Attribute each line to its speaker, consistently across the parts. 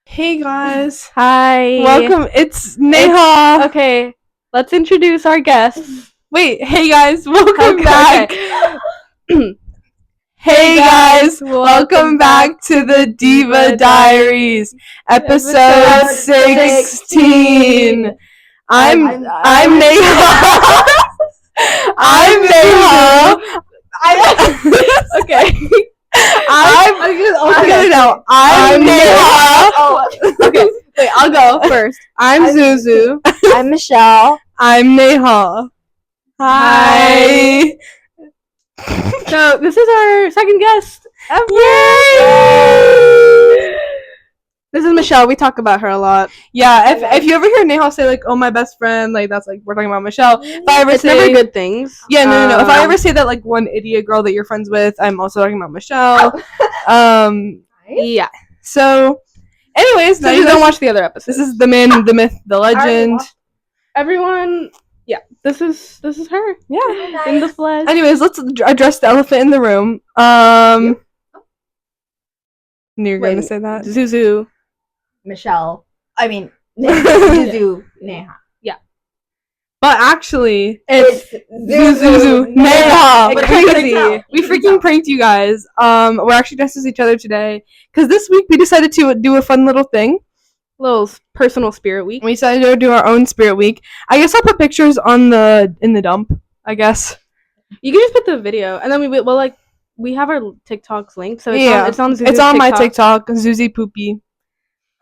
Speaker 1: Hey guys.
Speaker 2: Hi.
Speaker 1: Welcome. It's Neha.
Speaker 2: Okay, let's introduce our guests.
Speaker 1: Wait, hey guys. Welcome back. Hey guys. Welcome back to the Diva Diaries, episode 16. I'm Neha. I'm Neha.
Speaker 2: Okay.
Speaker 1: I'm Neha.
Speaker 2: Okay, wait, I'll go first.
Speaker 1: I'm Zuzu.
Speaker 3: I'm Michelle.
Speaker 1: I'm Neha. Hi.
Speaker 2: So this is our second guest ever.
Speaker 1: Yay!
Speaker 2: This is Michelle. We talk about her a lot.
Speaker 1: Yeah, if you ever hear Neha say like, "Oh, my best friend," like that's like we're talking about Michelle. If I ever
Speaker 2: It's
Speaker 1: say
Speaker 2: never good things.
Speaker 1: Yeah, no. If I ever say that like one idiot girl that you're friends with, I'm also talking about Michelle.
Speaker 2: Yeah.
Speaker 1: So, anyways,
Speaker 2: So you don't watch the other episodes.
Speaker 1: This is the man, the myth, the legend.
Speaker 2: Everyone. Yeah. This is her.
Speaker 1: Yeah.
Speaker 2: In the flesh.
Speaker 1: Anyways, let's address the elephant in the room. You're gonna say that,
Speaker 2: Zuzu.
Speaker 3: Michelle. I mean, Zuzu. Neha.
Speaker 1: But actually,
Speaker 3: It's
Speaker 1: Zuzu. Neha.
Speaker 2: It's
Speaker 1: Crazy.
Speaker 2: crazy.
Speaker 1: We freaking pranked you guys. We're actually dressed as each other today because this week we decided to do a fun little thing.
Speaker 2: Little personal spirit week.
Speaker 1: We decided to do our own spirit week. I guess I'll put pictures in the dump. I guess.
Speaker 2: You can just put the video, and then we have our TikToks linked, so it's on Zuzu's
Speaker 1: It's on my
Speaker 2: TikTok.
Speaker 1: TikTok, Zuzi Poopy.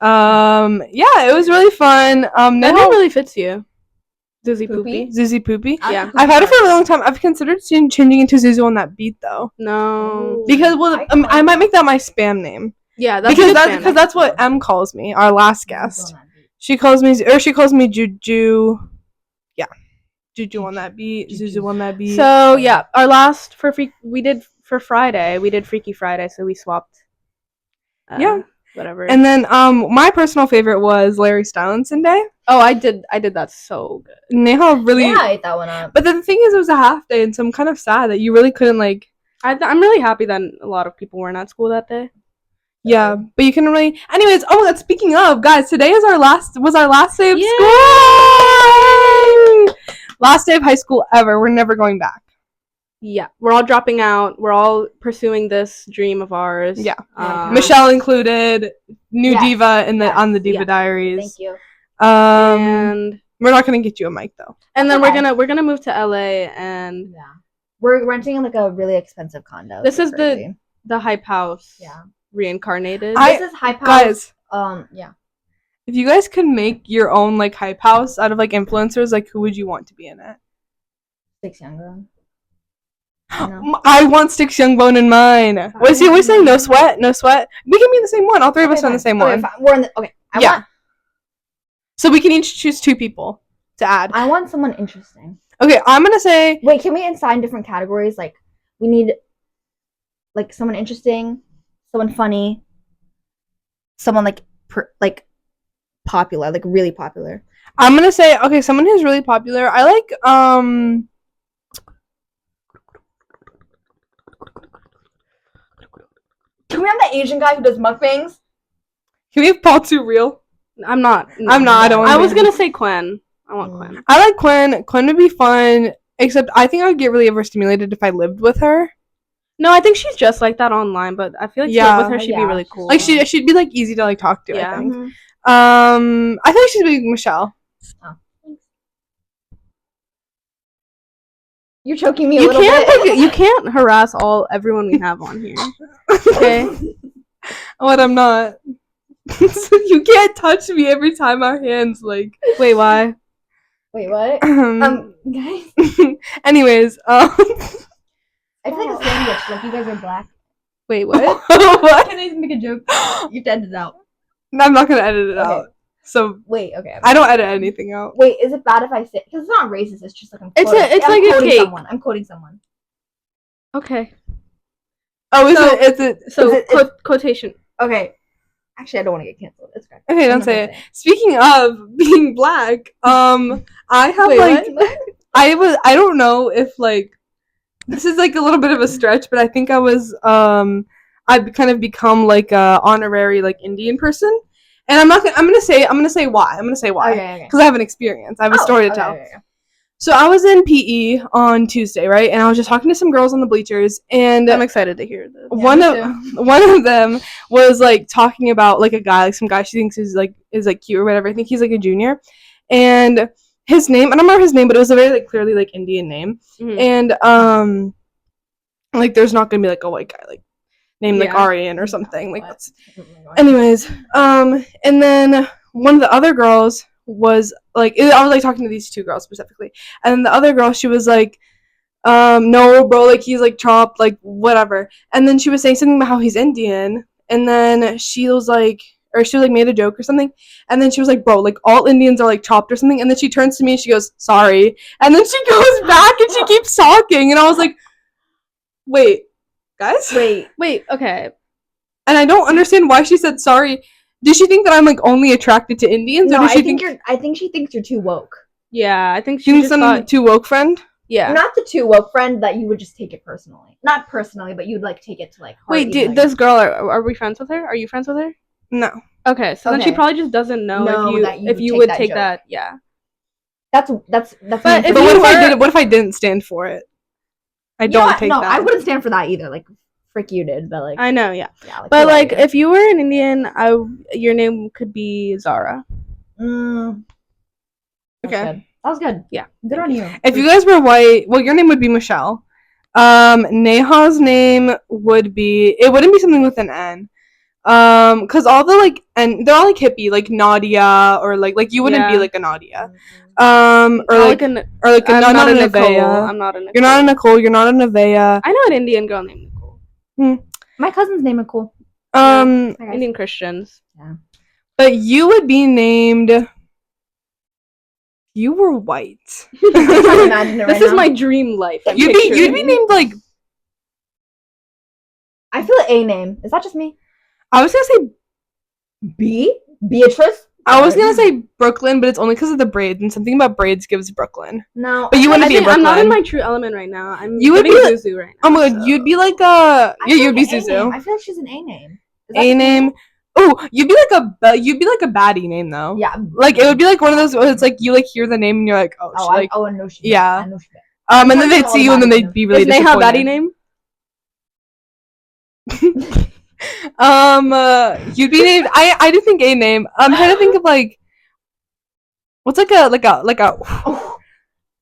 Speaker 1: Yeah, it was really fun.
Speaker 2: That name really fits you, Zuzi Poopy.
Speaker 1: Zuzi Poopy.
Speaker 2: Yeah.
Speaker 1: I've had it for a long time. I've considered changing into Zuzu on that beat though,
Speaker 2: No.
Speaker 1: because I might make that my spam name.
Speaker 2: Yeah,
Speaker 1: because that's what M calls me. Our last guest, she calls me Juju. Yeah, Juju on that beat, Zuzu on that beat.
Speaker 2: So yeah, our last we did Friday. We did Freaky Friday, so we swapped. Whatever.
Speaker 1: And then my personal favorite was Larry Stylinson Day.
Speaker 2: Oh, I did that so good.
Speaker 1: Neha really.
Speaker 3: Yeah, I ate that one up.
Speaker 1: But the thing is, it was a half day, and so I'm kind of sad that you really couldn't like.
Speaker 2: I'm really happy that a lot of people weren't at school that day.
Speaker 1: Yeah, but you can really. Anyways, oh my God! Speaking of, guys, today is our last day of school. Last day of high school ever. We're never going back.
Speaker 2: Yeah, we're all dropping out. We're all pursuing this dream of ours.
Speaker 1: Yeah, Michelle included, new diva on the Diva Diaries.
Speaker 3: Thank you.
Speaker 2: And
Speaker 1: we're not gonna get you a mic though.
Speaker 2: And then we're gonna move to LA, and
Speaker 3: we're renting like a really expensive condo.
Speaker 2: This is the hype house.
Speaker 3: Yeah.
Speaker 2: Reincarnated.
Speaker 3: This is hype house.
Speaker 1: Guys. If you guys could make your own like hype house out of like influencers, like who would you want to be in it?
Speaker 3: Six Younger.
Speaker 1: I want Sticks Youngbone in mine. What is he saying? No sweat. We can be in the same one. All three of us are in the same one.
Speaker 3: We're in the
Speaker 1: So we can each choose two people to add.
Speaker 3: I want someone interesting.
Speaker 1: Okay, I'm gonna say.
Speaker 3: Wait, can we assign different categories? Like, we need like someone interesting, someone funny, someone like popular, like really popular.
Speaker 1: I'm gonna say someone who's really popular. I like
Speaker 3: Can we have that Asian guy who does mukbangs?
Speaker 1: Can we have Paul Too Real?
Speaker 2: I'm not.
Speaker 1: I don't.
Speaker 2: I was gonna say Quinn. I want Quinn.
Speaker 1: I like Quinn. Quinn would be fun. Except I think I would get really overstimulated if I lived with her.
Speaker 2: No, I think she's just like that online, but I feel like with her she'd be really cool.
Speaker 1: Like she'd be like easy to like talk to.
Speaker 2: Yeah.
Speaker 1: I think. I think she'd be Michelle.
Speaker 3: Oh, thanks. You're choking me a little bit.
Speaker 2: You can't harass everyone we have on here. Okay.
Speaker 1: What? I'm not. You can't touch me every time our hands like.
Speaker 2: Wait, why?
Speaker 3: Wait, what? Guys.
Speaker 1: Anyways,
Speaker 3: I feel like a sandwich. Like you guys are black.
Speaker 2: Wait, what?
Speaker 1: What?
Speaker 3: Can I make a joke? You have to edit it out.
Speaker 1: No, I'm not gonna edit it out. So
Speaker 3: wait, okay.
Speaker 1: I don't edit anything out.
Speaker 3: Wait, is it bad if I say? Because it's not racist. It's just like I'm.
Speaker 2: It's like a cake.
Speaker 3: I'm quoting someone.
Speaker 2: Okay.
Speaker 1: Oh, is it
Speaker 2: quotation?
Speaker 3: Okay. Actually, I don't want to get canceled. It's okay.
Speaker 1: Okay, don't say it. Speaking of being black, I have I don't know if like this is like a little bit of a stretch, but I think I I've kind of become like a honorary like Indian person. And I'm gonna say why.
Speaker 3: Okay.
Speaker 1: Because I have an experience. I have a story to tell.
Speaker 3: Okay.
Speaker 1: So I was in PE on Tuesday, right? And I was just talking to some girls on the bleachers, and
Speaker 2: I'm excited to hear this.
Speaker 1: one of them was like talking about like a guy, like some guy she thinks is cute or whatever. I think he's like a junior, and his name, I don't remember his name, but it was a very like clearly like Indian name, and like there's not gonna be like a white guy like named like Aryan or something like that's. Anyways, and then one of the other girls was like, I was like talking to these two girls specifically, and then the other girl, she was like, no bro, like he's like chopped, like whatever. And then she was saying something about how he's Indian, and then she was like made a joke or something, and then she was like, bro, like all Indians are like chopped or something. And then she turns to me and she goes, sorry, and then she goes back and she keeps talking, and I was like, wait, guys,
Speaker 2: wait, okay.
Speaker 1: And I don't understand why she said sorry. Does she think that I'm like only attracted to Indians?
Speaker 3: No,
Speaker 1: or does
Speaker 3: I think she thinks you're too woke.
Speaker 2: Yeah, I think
Speaker 1: she thinks I'm too woke friend.
Speaker 2: Yeah,
Speaker 3: not the too woke friend that you would just take it personally. Not personally, but you'd like take it to like.
Speaker 2: Wait, this girl, are we friends with her? Are you friends with her?
Speaker 1: No.
Speaker 2: Okay, so then she probably just doesn't know if you would take that. Yeah.
Speaker 3: That's.
Speaker 1: But what if I didn't stand for it? I don't take that.
Speaker 3: No, I wouldn't stand for that either. Like. Frick you did, but like
Speaker 2: I know, yeah but like if you were an Indian, your name could be Zara.
Speaker 3: Okay, that was good.
Speaker 2: Yeah,
Speaker 3: good on you.
Speaker 1: If you guys were white, well, your name would be Michelle. Neha's name wouldn't be something with an N. Because all the like, and they're all like hippie, like Nadia, or like you wouldn't be like a Nadia. Or like a
Speaker 2: I'm not a Nicole. I'm not a Nicole.
Speaker 1: You're not a Nicole. You're not a Nevaeh.
Speaker 2: I know an Indian girl named Nicole.
Speaker 3: My cousin's name is cool.
Speaker 2: Indian Christians.
Speaker 3: Yeah.
Speaker 1: But you would be named. You were white.
Speaker 2: This is my dream life.
Speaker 1: You'd be named like.
Speaker 3: I feel A name. Is that just me?
Speaker 1: I was gonna say
Speaker 3: Beatrice.
Speaker 1: I was gonna say Brooklyn, but it's only because of the braids, and something about braids gives Brooklyn.
Speaker 3: No,
Speaker 1: but you wouldn't be Brooklyn.
Speaker 2: I'm not in my true element right now.
Speaker 1: You would be
Speaker 2: Zuzu right now.
Speaker 1: Oh my god, you'd be like a you'd be Zuzu.
Speaker 3: I feel like she's an A name.
Speaker 1: A name. Oh, you'd be like a baddie name though.
Speaker 3: Yeah,
Speaker 1: like it would be like one of those. It's like you like hear the name and you're like, oh,
Speaker 3: I know she.
Speaker 1: Yeah. And then they'd see you and then they'd be really disappointed.
Speaker 2: Is Neha baddie name?
Speaker 1: You'd be named. I do think A name. I'm trying to think of like. What's like a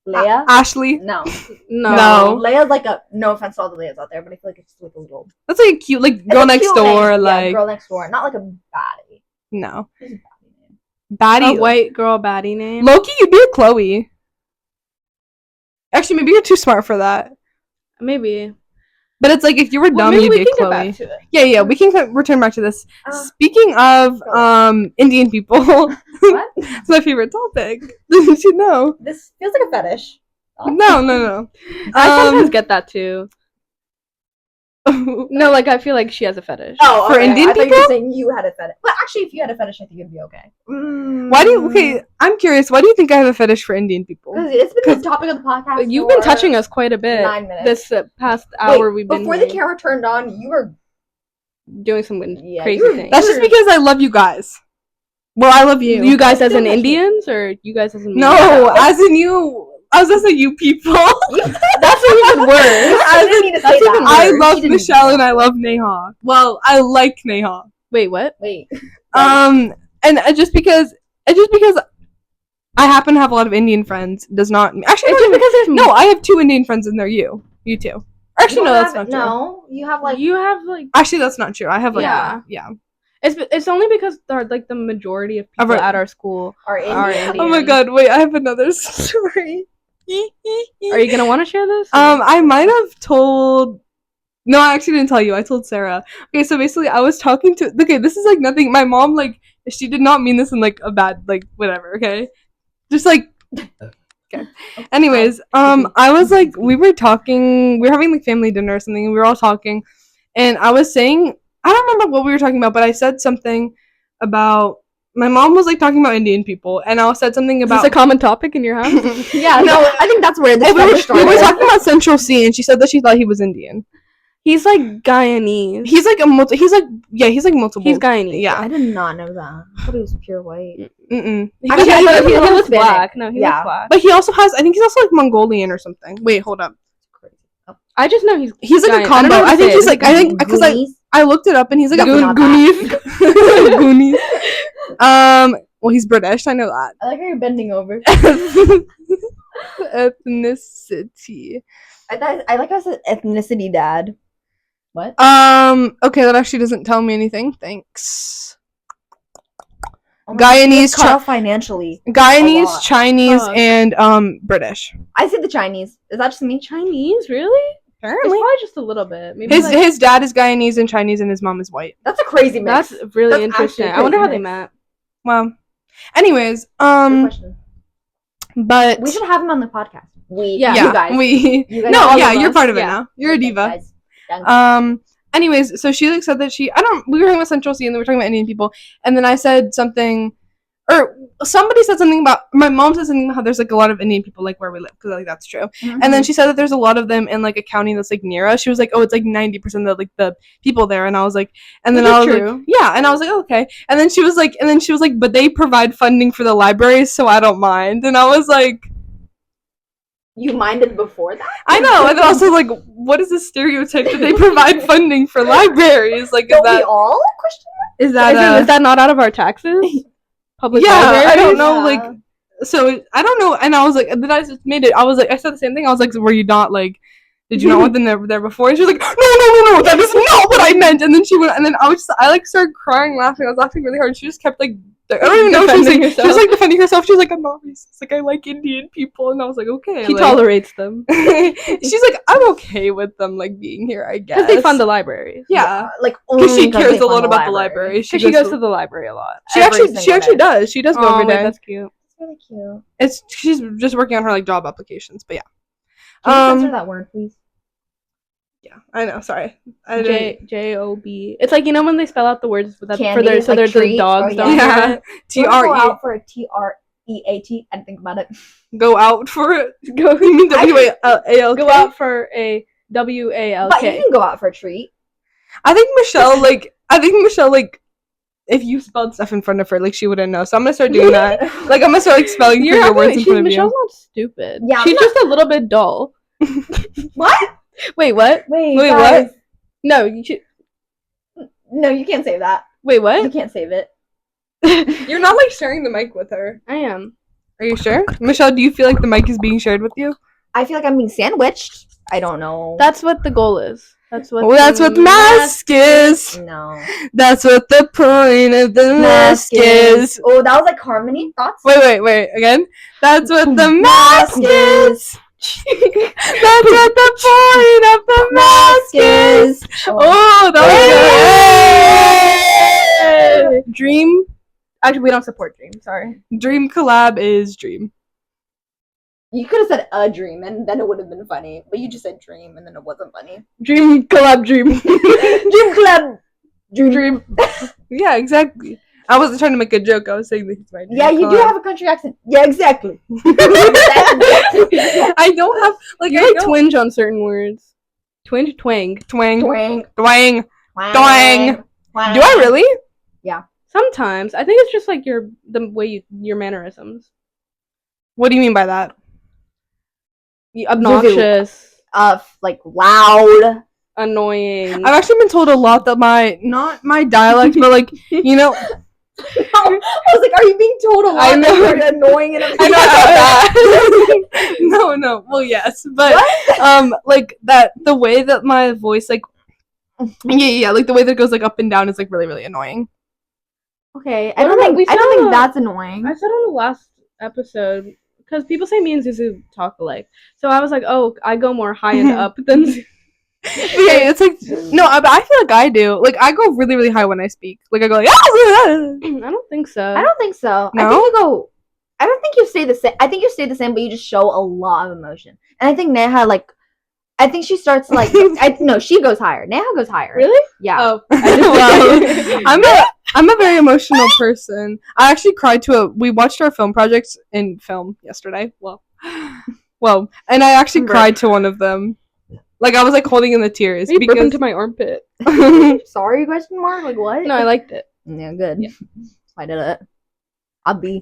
Speaker 3: Leia?
Speaker 1: Ashley?
Speaker 3: No.
Speaker 1: Leia's
Speaker 3: like a, no offense to all the Leias out there, but I feel like it's like a little.
Speaker 1: That's like a cute, like girl next door,
Speaker 3: name.
Speaker 1: like
Speaker 3: yeah, girl next door, not like a baddie.
Speaker 1: No.
Speaker 3: It's a baddie name.
Speaker 1: Baddie.
Speaker 2: A white girl baddie name.
Speaker 1: Loki, you'd be a Chloe. Actually, maybe you're too smart for that.
Speaker 2: Maybe.
Speaker 1: But it's like if you were dumb, you'd be a Chloe. Yeah, we can return back to this. Speaking of Indian people,
Speaker 3: what?
Speaker 1: It's my favorite topic. Didn't you know?
Speaker 3: This feels like a fetish.
Speaker 1: No.
Speaker 2: I sometimes get that too. No, like I feel like she has a fetish.
Speaker 3: Oh, okay.
Speaker 1: For Indian people?
Speaker 3: I thought you were saying you had a fetish. But actually, if you had a fetish, I think it'd be okay.
Speaker 1: Why do you? Okay, I'm curious. Why do you think I have a fetish for Indian people?
Speaker 3: Because it's been the topic of the podcast.
Speaker 2: You've been touching us quite a bit.
Speaker 3: 9 minutes.
Speaker 2: This past hour we've been.
Speaker 3: Before the camera turned on, you were
Speaker 2: doing some crazy things.
Speaker 1: That's just because I love you guys. Well, I love you.
Speaker 2: You guys as in Indians, or you guys as in?
Speaker 1: No, as in you. I was gonna say you people.
Speaker 3: That's even worse.
Speaker 1: I love Michelle and I love Neha. Well, I like Neha.
Speaker 2: Wait, what?
Speaker 3: Wait.
Speaker 1: And just because I happen to have a lot of Indian friends does not actually
Speaker 2: it's just because there's
Speaker 1: no. I have 2 Indian friends and they're you too. Actually, no, that's not true.
Speaker 3: No, you have like
Speaker 1: Actually, that's not true. I have like yeah.
Speaker 2: It's only because like the majority of people at our school are Indian.
Speaker 1: Oh my god! Wait, I have another story.
Speaker 2: Are you gonna want to share this?
Speaker 1: I might have told. No, I actually didn't tell you. I told Sarah. Okay, so basically, I was talking to. Okay, this is like nothing. My mom like she did not mean this in like a bad like whatever. Okay, just like. Okay. Anyways, I was like, we were talking. We were having like family dinner or something. And we were all talking, and I was saying, I don't remember what we were talking about, but I said something about. My mom was like talking about Indian people, and I said something about.
Speaker 2: Is this a common topic in your house?
Speaker 3: Yeah, no, I think that's where this started.
Speaker 1: We were talking about Central C, and she said that she thought he was Indian.
Speaker 2: He's like Guyanese.
Speaker 1: He's like multiple. He's
Speaker 2: He's Guyanese.
Speaker 1: Yeah.
Speaker 3: I did not know that. I thought he was pure white.
Speaker 1: Mm-mm.
Speaker 2: He
Speaker 3: Actually,
Speaker 2: looks black. No, he looks black.
Speaker 1: But he also has. I think he's also like Mongolian or something. Wait, hold up.
Speaker 2: I just know he's
Speaker 1: like
Speaker 2: Guyanese.
Speaker 1: a combo. I think he's like. I think because I looked it up and he's like a Goonies. Goonies. Well, he's British. I know that.
Speaker 3: I like how you're bending over.
Speaker 1: Ethnicity.
Speaker 3: I like how I said ethnicity, Dad. What?
Speaker 1: Okay, that actually doesn't tell me anything. Thanks.
Speaker 3: Oh
Speaker 1: Guyanese,
Speaker 3: financially.
Speaker 1: Guyanese, Chinese, and British.
Speaker 3: I said the Chinese. Is that just me?
Speaker 2: Chinese, really?
Speaker 1: Apparently,
Speaker 2: it's probably just a little bit. Maybe
Speaker 1: his dad is Guyanese and Chinese, and his mom is white.
Speaker 3: That's a crazy mix.
Speaker 2: That's really interesting. I wonder how they met.
Speaker 1: Well, anyways, but
Speaker 3: we should have him on the podcast.
Speaker 1: You guys. You're part of it now. You're a diva. Anyways, so she like said that we were talking about Central C and then we were talking about Indian people, and then I said something, or somebody said something about, my mom said something about how there's like a lot of Indian people like where we live, because like that's true. Mm-hmm. And then she said that there's a lot of them in like a county that's like near us. She was like, oh, it's like 90% of like the people there, and I was like, and then I was like, yeah, and I was like, oh, okay. And then she was like, but they provide funding for the libraries, so I don't mind. And I was like,
Speaker 3: you minded before that?
Speaker 1: I know, and then also like, what is the stereotype that they provide funding for libraries? Like,
Speaker 3: don't we all?
Speaker 2: Is that not out of our taxes? Public
Speaker 1: libraries? I don't know. Like, so I don't know. And I was like, then I just made it. I was like, I said the same thing. I was like, were you not like? Did you not want them there before? And she was like, no, that is not what I meant. And then she went, and then I like started crying, laughing. I was laughing really hard. And she just kept like, I don't even know what she was saying. She was like defending herself. She was like, I'm not racist. Like, I like Indian people. And I was like, okay.
Speaker 2: She tolerates them.
Speaker 1: She's like, I'm okay with them like being here, I guess.
Speaker 2: Because they fund the libraries.
Speaker 1: Yeah.
Speaker 3: Like,
Speaker 1: because she cares a lot about the library.
Speaker 2: Because she goes to the library a lot.
Speaker 1: She actually does. She does go every day.
Speaker 2: That's cute.
Speaker 3: That's really cute.
Speaker 1: She's just working on her like job applications, but yeah.
Speaker 3: Can you censor that word, please?
Speaker 1: Yeah, I know. Sorry.
Speaker 2: Job. It's like, you know when they spell out the words for their dogs.
Speaker 1: Yeah.
Speaker 3: TRE. Go out for a TREAT and think about it.
Speaker 1: Go out for it. You mean WALK?
Speaker 2: Go out for a WALK.
Speaker 3: But you can go out for a treat.
Speaker 1: I think Michelle if you spelled stuff in front of her, like, she wouldn't know. So I'm gonna start doing that. Like, I'm gonna start like spelling your words in front of you.
Speaker 2: Michelle's not stupid.
Speaker 3: Yeah,
Speaker 2: she's just a little bit dull.
Speaker 3: What?
Speaker 2: Wait, what?
Speaker 3: Wait,
Speaker 2: what? No, you should.
Speaker 3: No, you can't say that.
Speaker 2: Wait, what?
Speaker 3: You can't save it.
Speaker 1: You're not like sharing the mic with her.
Speaker 2: I am.
Speaker 1: Are you sure? Michelle, do you feel like the mic is being shared with you?
Speaker 3: I feel like I'm being sandwiched. I don't know.
Speaker 2: That's what the goal is. That's what
Speaker 1: the mask is.
Speaker 3: No.
Speaker 1: That's what the point of the mask is.
Speaker 3: Oh, that was like harmony thoughts.
Speaker 1: Wait. Again. That's what the mask is. That's what the point of the mask is. Oh, that was good. Dream.
Speaker 2: Actually, we don't support Dream. Sorry.
Speaker 1: Dream collab is Dream.
Speaker 3: You could have said a dream, and then it would have been funny. But you just said dream, and then it wasn't funny.
Speaker 1: Dream collab, Dream.
Speaker 3: Dream collab, Dream.
Speaker 1: Yeah, exactly. I wasn't trying to make a joke. I was saying that he's my dream.
Speaker 3: Yeah, you do have a country accent. Yeah, exactly.
Speaker 1: I don't have
Speaker 2: you like twinge on certain words. Twinge, twang.
Speaker 1: Do I really?
Speaker 3: Yeah.
Speaker 2: Sometimes. I think it's just like your mannerisms.
Speaker 1: What do you mean by that?
Speaker 2: Obnoxious.
Speaker 3: Like loud.
Speaker 2: Annoying.
Speaker 1: I've actually been told a lot that not my dialect, but like, you know.
Speaker 3: I was like, are you being told a lot that you're annoying and
Speaker 1: I know that. No. Well, yes, but like that the way that my voice like, yeah, like the way that it goes like up and down is like really, really annoying.
Speaker 3: Okay, I don't think that's annoying.
Speaker 2: I said on the last episode, because people say me and Zuzu talk alike, so I was like, oh, I go more high and up than Zuzu.
Speaker 1: Okay, it's like no, I feel like I do. Like I go really, really high when I speak. Like I go like, I
Speaker 2: don't think so.
Speaker 3: I don't think so.
Speaker 1: No?
Speaker 3: I don't think you say the same. I think you say the same, but you just show a lot of emotion. And I think Neha I think she starts like she goes higher. Neha goes higher.
Speaker 2: Really?
Speaker 3: Yeah.
Speaker 2: Oh,
Speaker 1: I'm a very emotional person. I actually cried we watched our film projects in film yesterday. Well, and I actually cried to one of them. Like I was like holding in the tears
Speaker 2: You burped
Speaker 1: because
Speaker 2: into my armpit.
Speaker 3: Sorry? Question mark? Like what?
Speaker 2: No, I liked it.
Speaker 3: Yeah, good.
Speaker 2: Yeah.
Speaker 3: I did it. I'll be.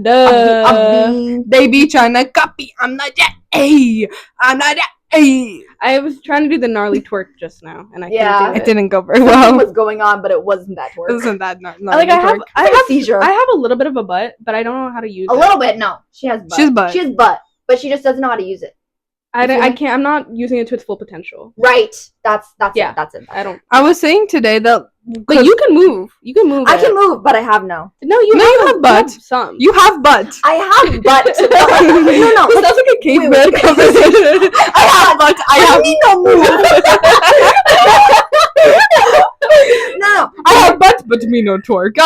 Speaker 2: Duh.
Speaker 1: they be trying to copy. I'm not that. Hey, I'm not that. Hey.
Speaker 2: I was trying to do the gnarly twerk just now, and I
Speaker 3: Yeah.
Speaker 2: couldn't do
Speaker 1: It
Speaker 2: it.
Speaker 1: didn't go very
Speaker 3: Something
Speaker 1: well.
Speaker 3: was going on, but it wasn't that
Speaker 1: It
Speaker 3: work.
Speaker 1: wasn't that not
Speaker 2: I have
Speaker 3: a seizure.
Speaker 2: I have a little bit of a butt, but I don't know how to use
Speaker 3: A
Speaker 2: it.
Speaker 3: little bit. No, she has butt.
Speaker 1: She has butt.
Speaker 3: She has butt, but she just doesn't know how to use it.
Speaker 2: I can't. I'm not using it to its full potential.
Speaker 3: Right. That's
Speaker 2: Yeah.
Speaker 3: it. That's it.
Speaker 2: I don't.
Speaker 1: I was saying today that.
Speaker 2: But you can move. You can move.
Speaker 3: I
Speaker 2: it.
Speaker 3: can move, but I have no.
Speaker 2: No, you
Speaker 1: have butt.
Speaker 2: Some.
Speaker 1: You have butt.
Speaker 3: I have butt. No.
Speaker 1: This sounds like a caveman
Speaker 3: wait.
Speaker 1: conversation. I have butt. I have.
Speaker 3: need no move. No.
Speaker 1: I have butt, but me no twerk.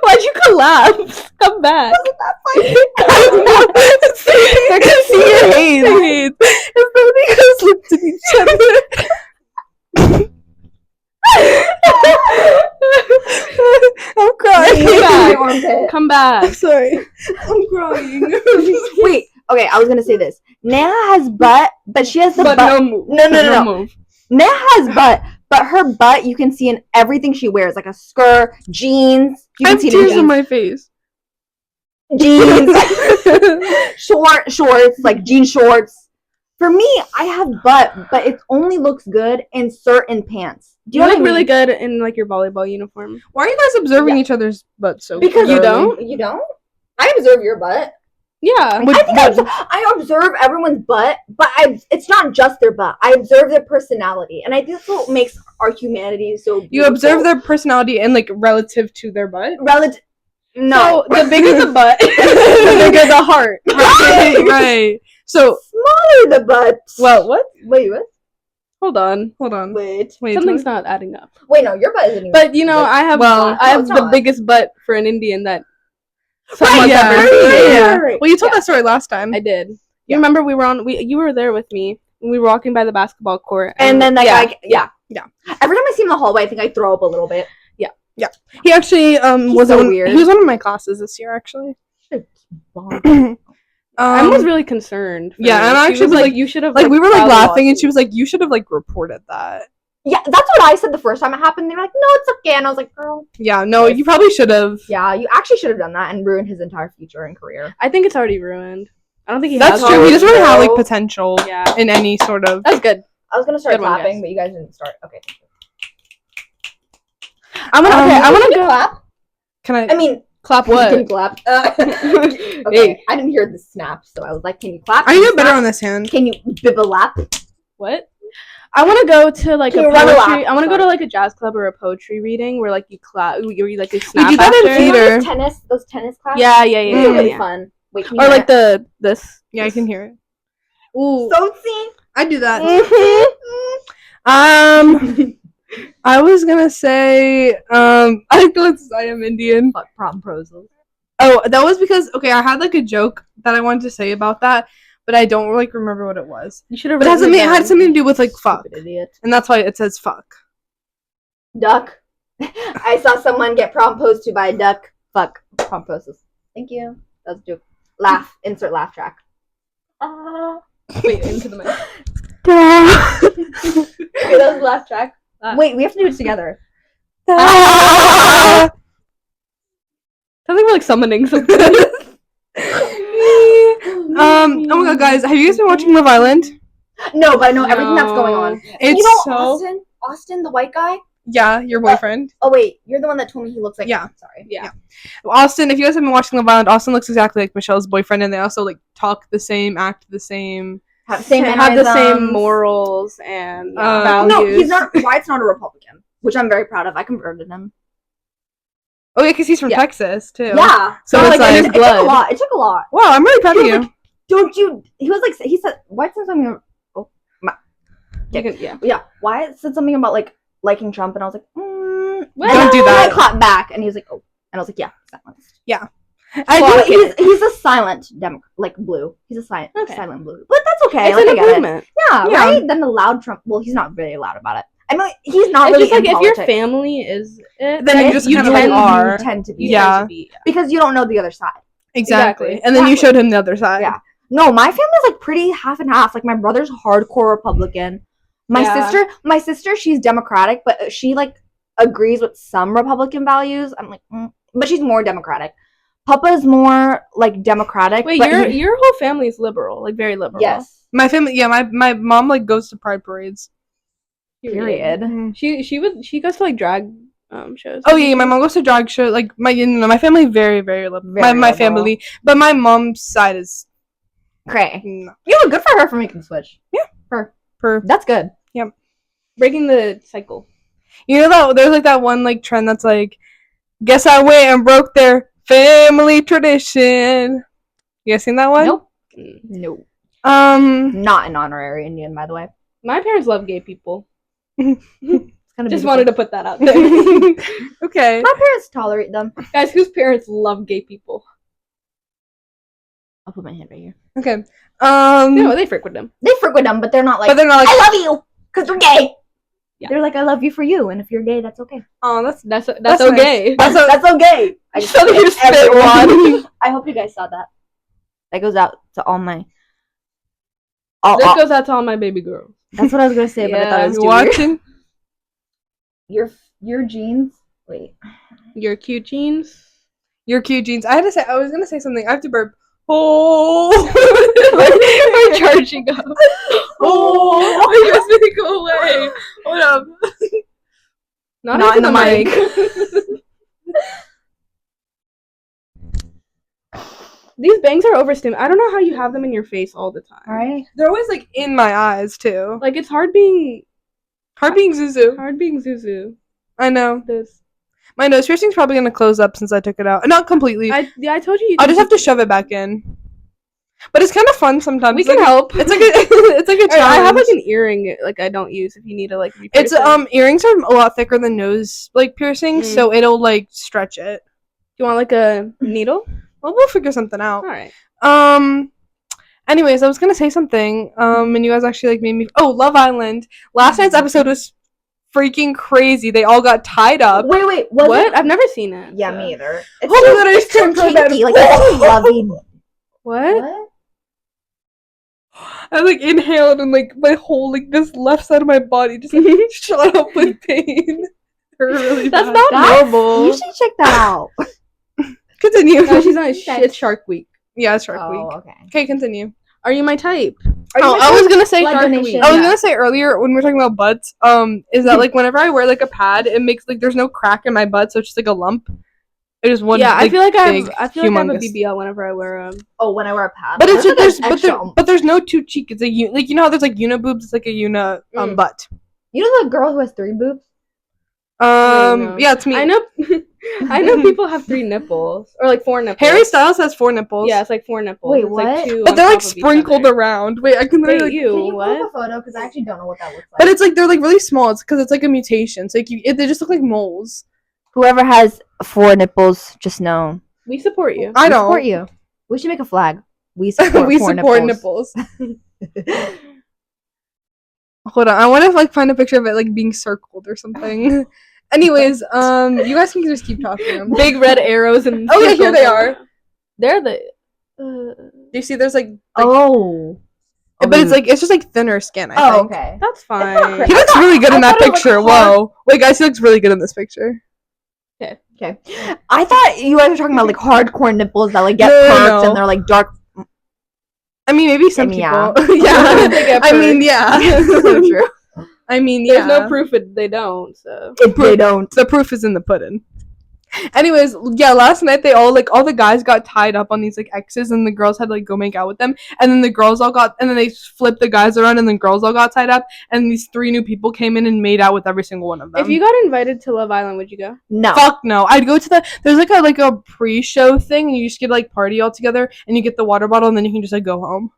Speaker 2: Why'd you collapse? Come back.
Speaker 1: I can see your hands. If nobody has looked at each other. I'm crying.
Speaker 2: Come back.
Speaker 1: I'm sorry. I'm crying.
Speaker 3: Wait. Okay, I was gonna say this. Neha has butt, but she has the
Speaker 2: But
Speaker 3: butt.
Speaker 2: no move.
Speaker 3: No.
Speaker 2: move.
Speaker 3: Neha has butt, but her butt you can see in everything she wears, like a skirt, jeans. You
Speaker 1: I
Speaker 3: can
Speaker 1: have
Speaker 3: see it in
Speaker 1: tears
Speaker 3: jeans.
Speaker 1: on my face.
Speaker 3: Jeans, shorts, like jean shorts. For me, I have butt, but it only looks good in certain pants. Do
Speaker 2: You
Speaker 3: you know
Speaker 2: look
Speaker 3: what I
Speaker 2: really
Speaker 3: mean?
Speaker 2: good in like your volleyball uniform.
Speaker 1: Why are you guys observing
Speaker 3: Yeah.
Speaker 1: each other's butts so
Speaker 3: Because
Speaker 2: You
Speaker 1: thoroughly?
Speaker 2: don't?
Speaker 3: You don't? I observe your butt.
Speaker 2: Yeah.
Speaker 3: I observe everyone's butt, but it's not just their butt. I observe their personality, and I think that's what makes our humanity so beautiful.
Speaker 1: You observe their personality and like relative to their butt.
Speaker 3: relative. No,
Speaker 2: So the bigger the butt, the bigger the heart.
Speaker 1: Right. So,
Speaker 3: smaller the butt.
Speaker 1: well, what?
Speaker 3: Wait, what?
Speaker 2: Hold on.
Speaker 1: Hold on.
Speaker 3: Wait,
Speaker 2: Something's not adding up.
Speaker 3: wait, no, your butt isn't even.
Speaker 2: But you know, I have
Speaker 1: Well,
Speaker 2: I have
Speaker 3: it's
Speaker 2: the
Speaker 3: not.
Speaker 2: biggest butt for an Indian that
Speaker 3: Right,
Speaker 2: someone's
Speaker 1: yeah.
Speaker 2: ever seen.
Speaker 1: Yeah.
Speaker 3: Right.
Speaker 1: Well, you told that story last time.
Speaker 2: I did.
Speaker 1: Yeah.
Speaker 2: You remember you were there with me when we were walking by the basketball court,
Speaker 3: And then that
Speaker 2: yeah.
Speaker 3: guy, yeah. Every time I see him in the hallway, I think I throw up a little bit.
Speaker 1: He actually was
Speaker 3: so
Speaker 1: one,
Speaker 3: weird.
Speaker 1: He was one of my classes this year, actually.
Speaker 2: I was really concerned. for
Speaker 1: yeah,
Speaker 2: you.
Speaker 1: and I
Speaker 2: She
Speaker 1: actually
Speaker 2: was
Speaker 1: was
Speaker 2: like,
Speaker 1: like-
Speaker 2: you should have
Speaker 1: like we were like
Speaker 2: filed a
Speaker 1: laughing, and
Speaker 2: lawsuit.
Speaker 1: she was like, "You should have like reported that."
Speaker 3: Yeah, that's what I said the first time it happened. They were like, "No, it's okay," and I was like, "Girl,
Speaker 1: Yeah, no, you probably should have.
Speaker 3: yeah, you actually should have done that and ruined his entire future and career."
Speaker 2: I think it's already ruined. I don't think he
Speaker 1: That's
Speaker 2: has
Speaker 1: true. He
Speaker 2: one.
Speaker 1: doesn't really have like
Speaker 3: No.
Speaker 1: potential
Speaker 2: Yeah,
Speaker 1: in any sort of.
Speaker 2: that's good.
Speaker 3: I was gonna start
Speaker 2: Good one,
Speaker 3: clapping,
Speaker 2: guys.
Speaker 3: but you guys didn't start. Okay.
Speaker 2: I'm gonna I'm
Speaker 3: Can
Speaker 2: gonna
Speaker 3: you
Speaker 2: go
Speaker 3: clap.
Speaker 1: Can I?
Speaker 3: I mean,
Speaker 2: clap
Speaker 3: can you
Speaker 2: what?
Speaker 3: clap? Okay,
Speaker 2: Hey.
Speaker 3: I didn't hear the snap, so I was like, "Can you clap?
Speaker 1: I
Speaker 3: Can
Speaker 1: need
Speaker 3: you
Speaker 1: to get better
Speaker 3: snap?
Speaker 1: on this hand.
Speaker 3: Can you bibblap?"
Speaker 2: What? I want to go to like
Speaker 3: Can
Speaker 2: a
Speaker 3: you run a
Speaker 2: poetry.
Speaker 3: lap?
Speaker 2: I want to go
Speaker 3: Sorry.
Speaker 2: to like a jazz club or a poetry reading where like you clap, you like you snap
Speaker 1: do that in
Speaker 2: after.
Speaker 3: You know
Speaker 1: theater.
Speaker 3: those tennis classes?
Speaker 2: Yeah,
Speaker 3: Those are
Speaker 1: yeah,
Speaker 3: really
Speaker 2: yeah.
Speaker 3: fun. Wait, can you
Speaker 2: Or
Speaker 3: hear
Speaker 2: like
Speaker 3: it?
Speaker 2: this.
Speaker 1: Yeah, I can hear it.
Speaker 2: Ooh.
Speaker 3: So see.
Speaker 1: I do that.
Speaker 2: Mm-hmm.
Speaker 1: I was gonna say, I thought I am Indian.
Speaker 3: Fuck prom proposals.
Speaker 1: Oh, that was because I had like a joke that I wanted to say about that, but I don't like remember what it was.
Speaker 2: You should have.
Speaker 1: But it had something to do with like fuck,
Speaker 3: Stupid idiot.
Speaker 1: and that's why it says fuck.
Speaker 3: Duck. I saw someone get proposed to by a duck. Fuck. Prom proposals. Thank you. That was a joke. Laugh. Insert laugh track.
Speaker 2: Wait, into the mic.
Speaker 3: Okay, that was the laugh track. Wait, we have to do it together.
Speaker 2: I think we're like summoning something.
Speaker 1: Oh my god, guys, have you guys been watching Love Island?
Speaker 3: No, but I know everything that's going on.
Speaker 1: It's
Speaker 3: You know
Speaker 1: so
Speaker 3: Austin, the white guy?
Speaker 1: yeah, your boyfriend.
Speaker 3: Oh wait, you're the one that told me he looks like
Speaker 1: Yeah.
Speaker 3: Sorry.
Speaker 2: Yeah.
Speaker 1: Austin, if you guys have been watching Love Island, Austin looks exactly like Michelle's boyfriend, and they also like talk the same, act the same.
Speaker 3: Have the same
Speaker 2: Have the same
Speaker 3: mannerisms.
Speaker 2: morals and
Speaker 1: No,
Speaker 3: No,
Speaker 2: values.
Speaker 3: he's not. Wyatt's not a Republican, which I'm very proud of. I converted him.
Speaker 1: Oh yeah, because he's from
Speaker 3: Yeah.
Speaker 1: Texas too.
Speaker 3: Yeah.
Speaker 1: So it's like-
Speaker 3: it took a lot. It took a lot.
Speaker 1: Wow, I'm really proud of
Speaker 3: He was
Speaker 1: you.
Speaker 3: like, don't you? He was like, he said, Wyatt said something.
Speaker 2: Yeah.
Speaker 3: Yeah, Wyatt said something about like liking Trump, and I was like,
Speaker 2: Well,
Speaker 1: Don't do
Speaker 3: And
Speaker 1: that.
Speaker 3: I clapped back, and he was like, oh, and I was like, yeah, silenced.
Speaker 1: I
Speaker 3: Well,
Speaker 1: do.
Speaker 3: he's a silent Democrat, like blue. He's a silent blue, but that's okay.
Speaker 2: It's
Speaker 3: Like,
Speaker 2: an
Speaker 3: I get it.
Speaker 2: improvement.
Speaker 3: Yeah,
Speaker 1: Yeah.
Speaker 3: right. Then the loud Trump. Well, he's not very loud about it. I mean, he's not
Speaker 2: It's
Speaker 3: really
Speaker 2: just like
Speaker 3: in
Speaker 2: if your
Speaker 3: politics.
Speaker 2: family is it,
Speaker 1: Then you just kinda, like,
Speaker 2: tend-
Speaker 1: are.
Speaker 3: You tend to be.
Speaker 2: you
Speaker 1: Yeah.
Speaker 2: tend to be,
Speaker 3: because you don't know the other side.
Speaker 1: Exactly.
Speaker 2: Exactly.
Speaker 1: And then you
Speaker 3: Exactly.
Speaker 1: showed him the other side.
Speaker 3: Yeah. No, my family's like pretty half and half. Like my brother's hardcore Republican. My sister, she's Democratic, but she like agrees with some Republican values. I'm like, but she's more Democratic. Papa's more like Democratic.
Speaker 2: Wait,
Speaker 3: but
Speaker 2: your whole family is liberal, like very liberal.
Speaker 3: yes.
Speaker 1: My family, yeah, my mom like goes to pride parades.
Speaker 3: Period.
Speaker 2: She goes to like drag shows.
Speaker 1: Oh yeah, my mom goes to drag show. Like my family very very liberal. My
Speaker 3: Very
Speaker 1: family, but my mom's side is
Speaker 3: Okay.
Speaker 1: no.
Speaker 3: You know, good for her for making the switch.
Speaker 1: Yeah.
Speaker 3: For that's good.
Speaker 2: Breaking the cycle.
Speaker 1: You know that there's like that one like trend that's like, guess I went and broke their family tradition. You guys seen that one?
Speaker 3: Nope. No. Not an honorary Indian, by the way.
Speaker 2: My parents love gay people.
Speaker 3: It's kind of
Speaker 2: Just wanted to put that out there.
Speaker 1: Okay.
Speaker 3: My parents tolerate them.
Speaker 2: Guys, whose parents love gay people?
Speaker 3: I'll put my hand right here.
Speaker 1: Okay.
Speaker 2: No, they freak with them.
Speaker 3: They frick with them, but they're not like.
Speaker 1: But they're not like,
Speaker 3: I love you because they're gay.
Speaker 2: Yeah.
Speaker 3: They're like, I love you for you, and if you're gay, that's okay.
Speaker 1: oh,
Speaker 2: That's
Speaker 1: That's
Speaker 2: okay.
Speaker 1: nice.
Speaker 3: That's okay. I
Speaker 1: just thought you spit
Speaker 3: everyone.
Speaker 1: one.
Speaker 3: I hope you guys saw that. That goes out to all my.
Speaker 2: This goes out to all my baby girls.
Speaker 3: That's what I was gonna say, but I thought it was
Speaker 1: you
Speaker 3: too weird.
Speaker 1: watching?
Speaker 3: Your jeans. Wait.
Speaker 2: Your cute jeans.
Speaker 1: Your cute jeans. I was gonna say something. I have to burp. Oh,
Speaker 2: We're charging up.
Speaker 1: oh, you guys need to go away. Hold up.
Speaker 2: Not
Speaker 3: in the mic.
Speaker 2: These bangs are overstimulated. I don't know how you have them in your face all the time.
Speaker 3: Right.
Speaker 1: They're always like in my eyes too.
Speaker 2: Like it's hard being
Speaker 1: Zuzu.
Speaker 2: zuzu.
Speaker 1: I know.
Speaker 2: This.
Speaker 1: My nose piercing's probably gonna close up since I took it out. Not completely.
Speaker 2: I told you.
Speaker 1: I'll just have to shove it back in. But it's kind of fun sometimes.
Speaker 2: We
Speaker 1: It's
Speaker 2: can
Speaker 1: like,
Speaker 2: help.
Speaker 1: It's like it's like a challenge.
Speaker 2: I have like an earring like I don't use if you need to like.
Speaker 1: It's earrings are a lot thicker than nose like piercings, so it'll like stretch it.
Speaker 2: You want like a needle?
Speaker 1: Well, we'll figure something out.
Speaker 2: All right.
Speaker 1: Anyways, I was gonna say something. And you guys actually like made me. Oh, Love Island. Last night's episode was freaking crazy. They all got tied up.
Speaker 3: Wait.
Speaker 2: What? I've never seen it.
Speaker 3: Yeah,
Speaker 2: so.
Speaker 3: me either. It's
Speaker 1: Hold on,
Speaker 3: it's too kinky. Like it's too lovey.
Speaker 2: What?
Speaker 1: I like inhaled and like my whole like this left side of my body just like shot up with pain. Hurt really
Speaker 2: That's
Speaker 1: bad.
Speaker 2: not
Speaker 3: Guys,
Speaker 2: normal.
Speaker 3: You should check that out.
Speaker 1: Continue.
Speaker 2: No, she's not. It's Shark Week.
Speaker 1: Yeah, it's Shark Week.
Speaker 3: Okay.
Speaker 1: Okay, continue.
Speaker 2: Are you my type?
Speaker 1: I was gonna say
Speaker 3: Blood
Speaker 1: Shark
Speaker 3: donation.
Speaker 1: Week. I was gonna say earlier when we were talking about butts, is that like whenever I wear like a pad, it makes like there's no crack in my butt, so it's just like a lump. It is one.
Speaker 2: Yeah, I feel like I
Speaker 1: big,
Speaker 2: have a
Speaker 1: humongous.
Speaker 2: BBL whenever I wear
Speaker 3: Oh, when I wear a pad.
Speaker 1: But it's
Speaker 3: That's
Speaker 1: just,
Speaker 3: like an extra-
Speaker 1: there's no two cheek. It's like you know how there's like uniboob. It's like a butt.
Speaker 3: You know the girl who has 3 boobs?
Speaker 2: no.
Speaker 1: Yeah, it's me.
Speaker 2: I know. I know people have 3 nipples or like 4 nipples.
Speaker 1: Harry Styles has 4 nipples.
Speaker 2: Yeah, it's like 4 nipples.
Speaker 3: Wait,
Speaker 2: it's like
Speaker 3: what?
Speaker 2: 2
Speaker 1: but
Speaker 2: on
Speaker 1: they're like
Speaker 2: top of each
Speaker 1: sprinkled
Speaker 2: other.
Speaker 1: around. Wait, I can
Speaker 2: Wait,
Speaker 1: literally.
Speaker 2: you
Speaker 3: Can you
Speaker 2: what?
Speaker 3: post a photo? Because I actually don't know what that looks like.
Speaker 1: But it's like they're like really small. It's because it's like a mutation. So like they just look like moles.
Speaker 3: whoever has 4 nipples, just know.
Speaker 2: We support you.
Speaker 1: I
Speaker 3: We
Speaker 1: don't.
Speaker 3: support you. We should make a flag. We support
Speaker 1: We
Speaker 3: 4
Speaker 1: support
Speaker 3: nipples.
Speaker 1: Hold on, I want to like find a picture of it like being circled or something. Anyways, you guys can just keep talking.
Speaker 2: Big red arrows and.
Speaker 1: Oh yeah, here they are.
Speaker 2: They're the.
Speaker 1: Do you see? There's like
Speaker 3: Oh.
Speaker 1: but it's like it's just like thinner skin. I think.
Speaker 3: okay.
Speaker 2: That's
Speaker 3: not
Speaker 2: fine.
Speaker 3: cra-
Speaker 1: He looks really good in
Speaker 3: I
Speaker 1: that
Speaker 3: thought it was,
Speaker 1: picture.
Speaker 3: like, hard.
Speaker 1: Whoa, wait, guys, he looks really good in this picture.
Speaker 3: Okay. I thought you guys were talking about like hardcore nipples that like get
Speaker 1: No,
Speaker 3: perked
Speaker 1: no.
Speaker 3: and they're like dark.
Speaker 1: I mean, maybe some
Speaker 3: mean,
Speaker 1: people.
Speaker 3: yeah.
Speaker 2: They get
Speaker 1: I mean,
Speaker 2: perked.
Speaker 1: yeah.
Speaker 3: So true.
Speaker 1: I mean,
Speaker 2: There's
Speaker 1: yeah.
Speaker 2: no proof they don't. So.
Speaker 3: If they don't.
Speaker 1: The proof is in the pudding. Anyways, yeah, last night they all the guys got tied up on these like X's and the girls had to like go make out with them, and then the girls all got, and then they flipped the guys around and the girls all got tied up, and these 3 new people came in and made out with every single one of them.
Speaker 2: If you got invited to Love Island, would you go?
Speaker 3: No.
Speaker 1: Fuck no. I'd go to there's like a pre-show thing and you just get like party all together and you get the water bottle and then you can just like go home.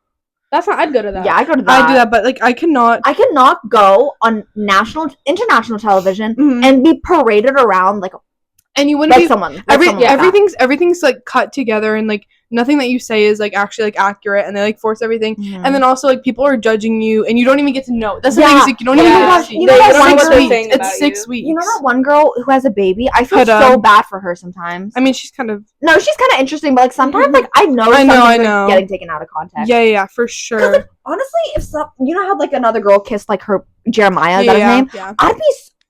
Speaker 2: That's not. I'd go to that.
Speaker 3: Yeah, I go to that.
Speaker 1: I do that, but like I cannot.
Speaker 3: I cannot go on international television
Speaker 1: Mhm.
Speaker 3: and be paraded around like
Speaker 1: And you wouldn't be
Speaker 3: someone.
Speaker 1: everything's like cut together and like nothing that you say is like actually like accurate, and they like force everything. And then also like people are judging you and you don't even get to know. That's the thing, is like you don't even get to see.
Speaker 3: You know that one girl,
Speaker 1: it's 6 weeks.
Speaker 3: You know that one girl who has a baby? I feel so bad for her sometimes.
Speaker 1: I mean, she's kind of
Speaker 3: interesting, but like sometimes like I know like, getting taken out of context.
Speaker 1: Yeah, for sure.
Speaker 3: Like, honestly, if you know how like another girl kissed like her Jeremiah, is that his name?
Speaker 1: Yeah.
Speaker 3: I'd be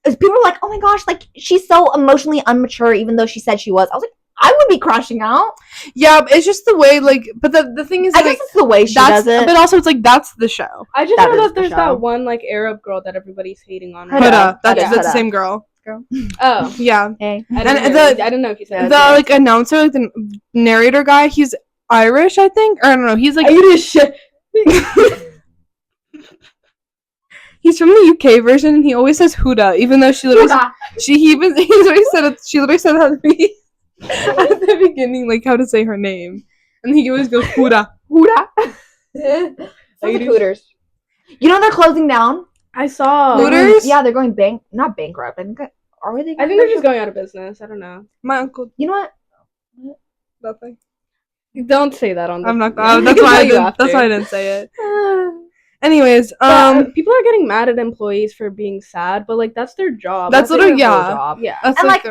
Speaker 3: people are like, oh my gosh, like she's so emotionally immature, even though she said she was. I was like, I would be crashing out.
Speaker 1: Yeah, but it's just the way, like, but the thing is,
Speaker 3: I guess it's the way she does it.
Speaker 1: But also, it's like that's the show.
Speaker 2: I just know that there's that one like Arab girl that everybody's hating on.
Speaker 1: Huda, that's the same girl.
Speaker 2: Oh
Speaker 1: yeah.
Speaker 3: Hey.
Speaker 2: I didn't know if you said
Speaker 1: the like announcer, like the narrator guy. He's Irish, I think, or I don't know. He's like
Speaker 2: Irish.
Speaker 1: He's from the UK version, and he always says Huda, even though she literally she literally said how to be at the beginning, like how to say her name, and he always goes Huda.
Speaker 3: Hooters. You know they're closing down.
Speaker 2: I saw
Speaker 3: Hooters. Yeah, they're going not bankrupt. I think they're
Speaker 2: just going out of business. I don't know.
Speaker 1: My uncle.
Speaker 3: You know what?
Speaker 1: Nothing.
Speaker 2: Don't say that on.
Speaker 1: I'm not. That's why I didn't say it. Anyways,
Speaker 2: people are getting mad at employees for being sad, but like that's their job.
Speaker 1: That's literally
Speaker 3: job.
Speaker 2: Yeah.
Speaker 3: That's and like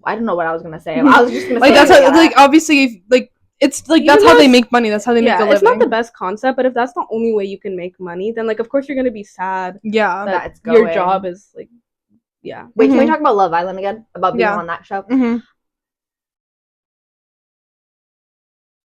Speaker 3: I don't know what I was gonna say. I was just gonna say
Speaker 1: that's how, like obviously like it's like that's how they make money. That's how they make a living.
Speaker 2: It's not the best concept, but if that's the only way you can make money, then like of course you're gonna be sad.
Speaker 1: Yeah,
Speaker 2: that it's going. Your job is like
Speaker 3: Wait, can we talk about Love Island again? About being on that show?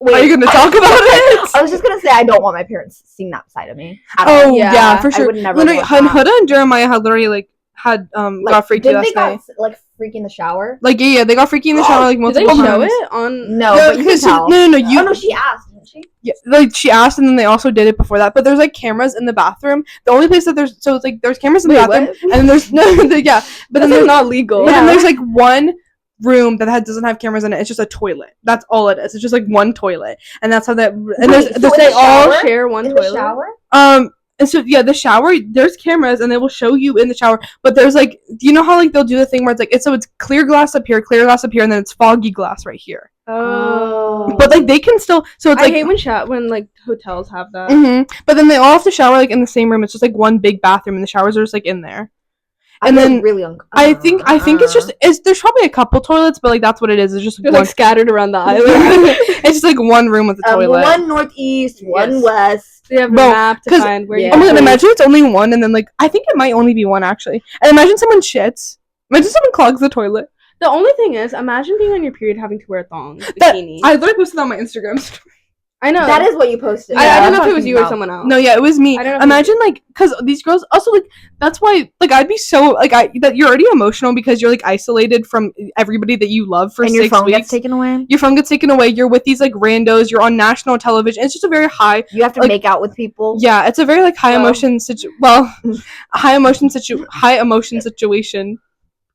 Speaker 1: Wait, are you gonna talk about it?
Speaker 3: I was just gonna say I don't want my parents seeing that side of me.
Speaker 1: Oh yeah, for sure.
Speaker 3: I would never.
Speaker 1: Literally, Huda and Jeremiah had literally got freaky last night.
Speaker 3: Like freaky in the shower.
Speaker 1: Like they got freaky in the shower like multiple times.
Speaker 2: Did they show it on?
Speaker 3: No, but you can tell.
Speaker 1: No.
Speaker 3: She asked, didn't she?
Speaker 1: Yeah, like she asked, and then they also did it before that. But there's like cameras in the bathroom. The only place that there's there's cameras in the bathroom, and then there's but then there's not legal. But then there's like one room that doesn't have cameras in it. It's just a toilet. That's all it is. It's just like one toilet, and that's how that. And
Speaker 2: they all share one toilet.
Speaker 3: The shower?
Speaker 1: And so the shower, there's cameras, and they will show you in the shower. But there's like, you know how like they'll do the thing where it's like it's clear glass up here, and then it's foggy glass right here.
Speaker 2: Oh.
Speaker 1: But like they can still. So it's
Speaker 2: I
Speaker 1: like
Speaker 2: hate when like hotels have that.
Speaker 1: But then they all have to shower like in the same room. It's just like one big bathroom, and the showers are just like in there. And then
Speaker 3: really
Speaker 1: I think it's there's probably a couple toilets, but like that's what it is. It's just
Speaker 2: one like scattered around the island.
Speaker 1: It's just like one room with a toilet.
Speaker 3: One northeast, one west.
Speaker 2: They have a map to find where you
Speaker 1: oh my god, imagine it's only one, and then like I think it might only be one actually. And imagine someone shits. Imagine someone clogs the toilet.
Speaker 2: The only thing is, imagine being on your period having to wear thongs, bikini.
Speaker 1: I literally posted on my Instagram story.
Speaker 2: I know.
Speaker 3: That is what you posted.
Speaker 2: I don't know if it was you or someone else.
Speaker 1: No, yeah, it was me. Imagine like, because these girls also like, that's why like I'd be so like that you're already emotional because you're like isolated from everybody that you love for 6 weeks.
Speaker 3: And your phone gets taken away.
Speaker 1: Your phone gets taken away. You're with these like randos. You're on national television. It's just a very high.
Speaker 3: You have to make out with people.
Speaker 1: Yeah, it's a very like high emotion situation.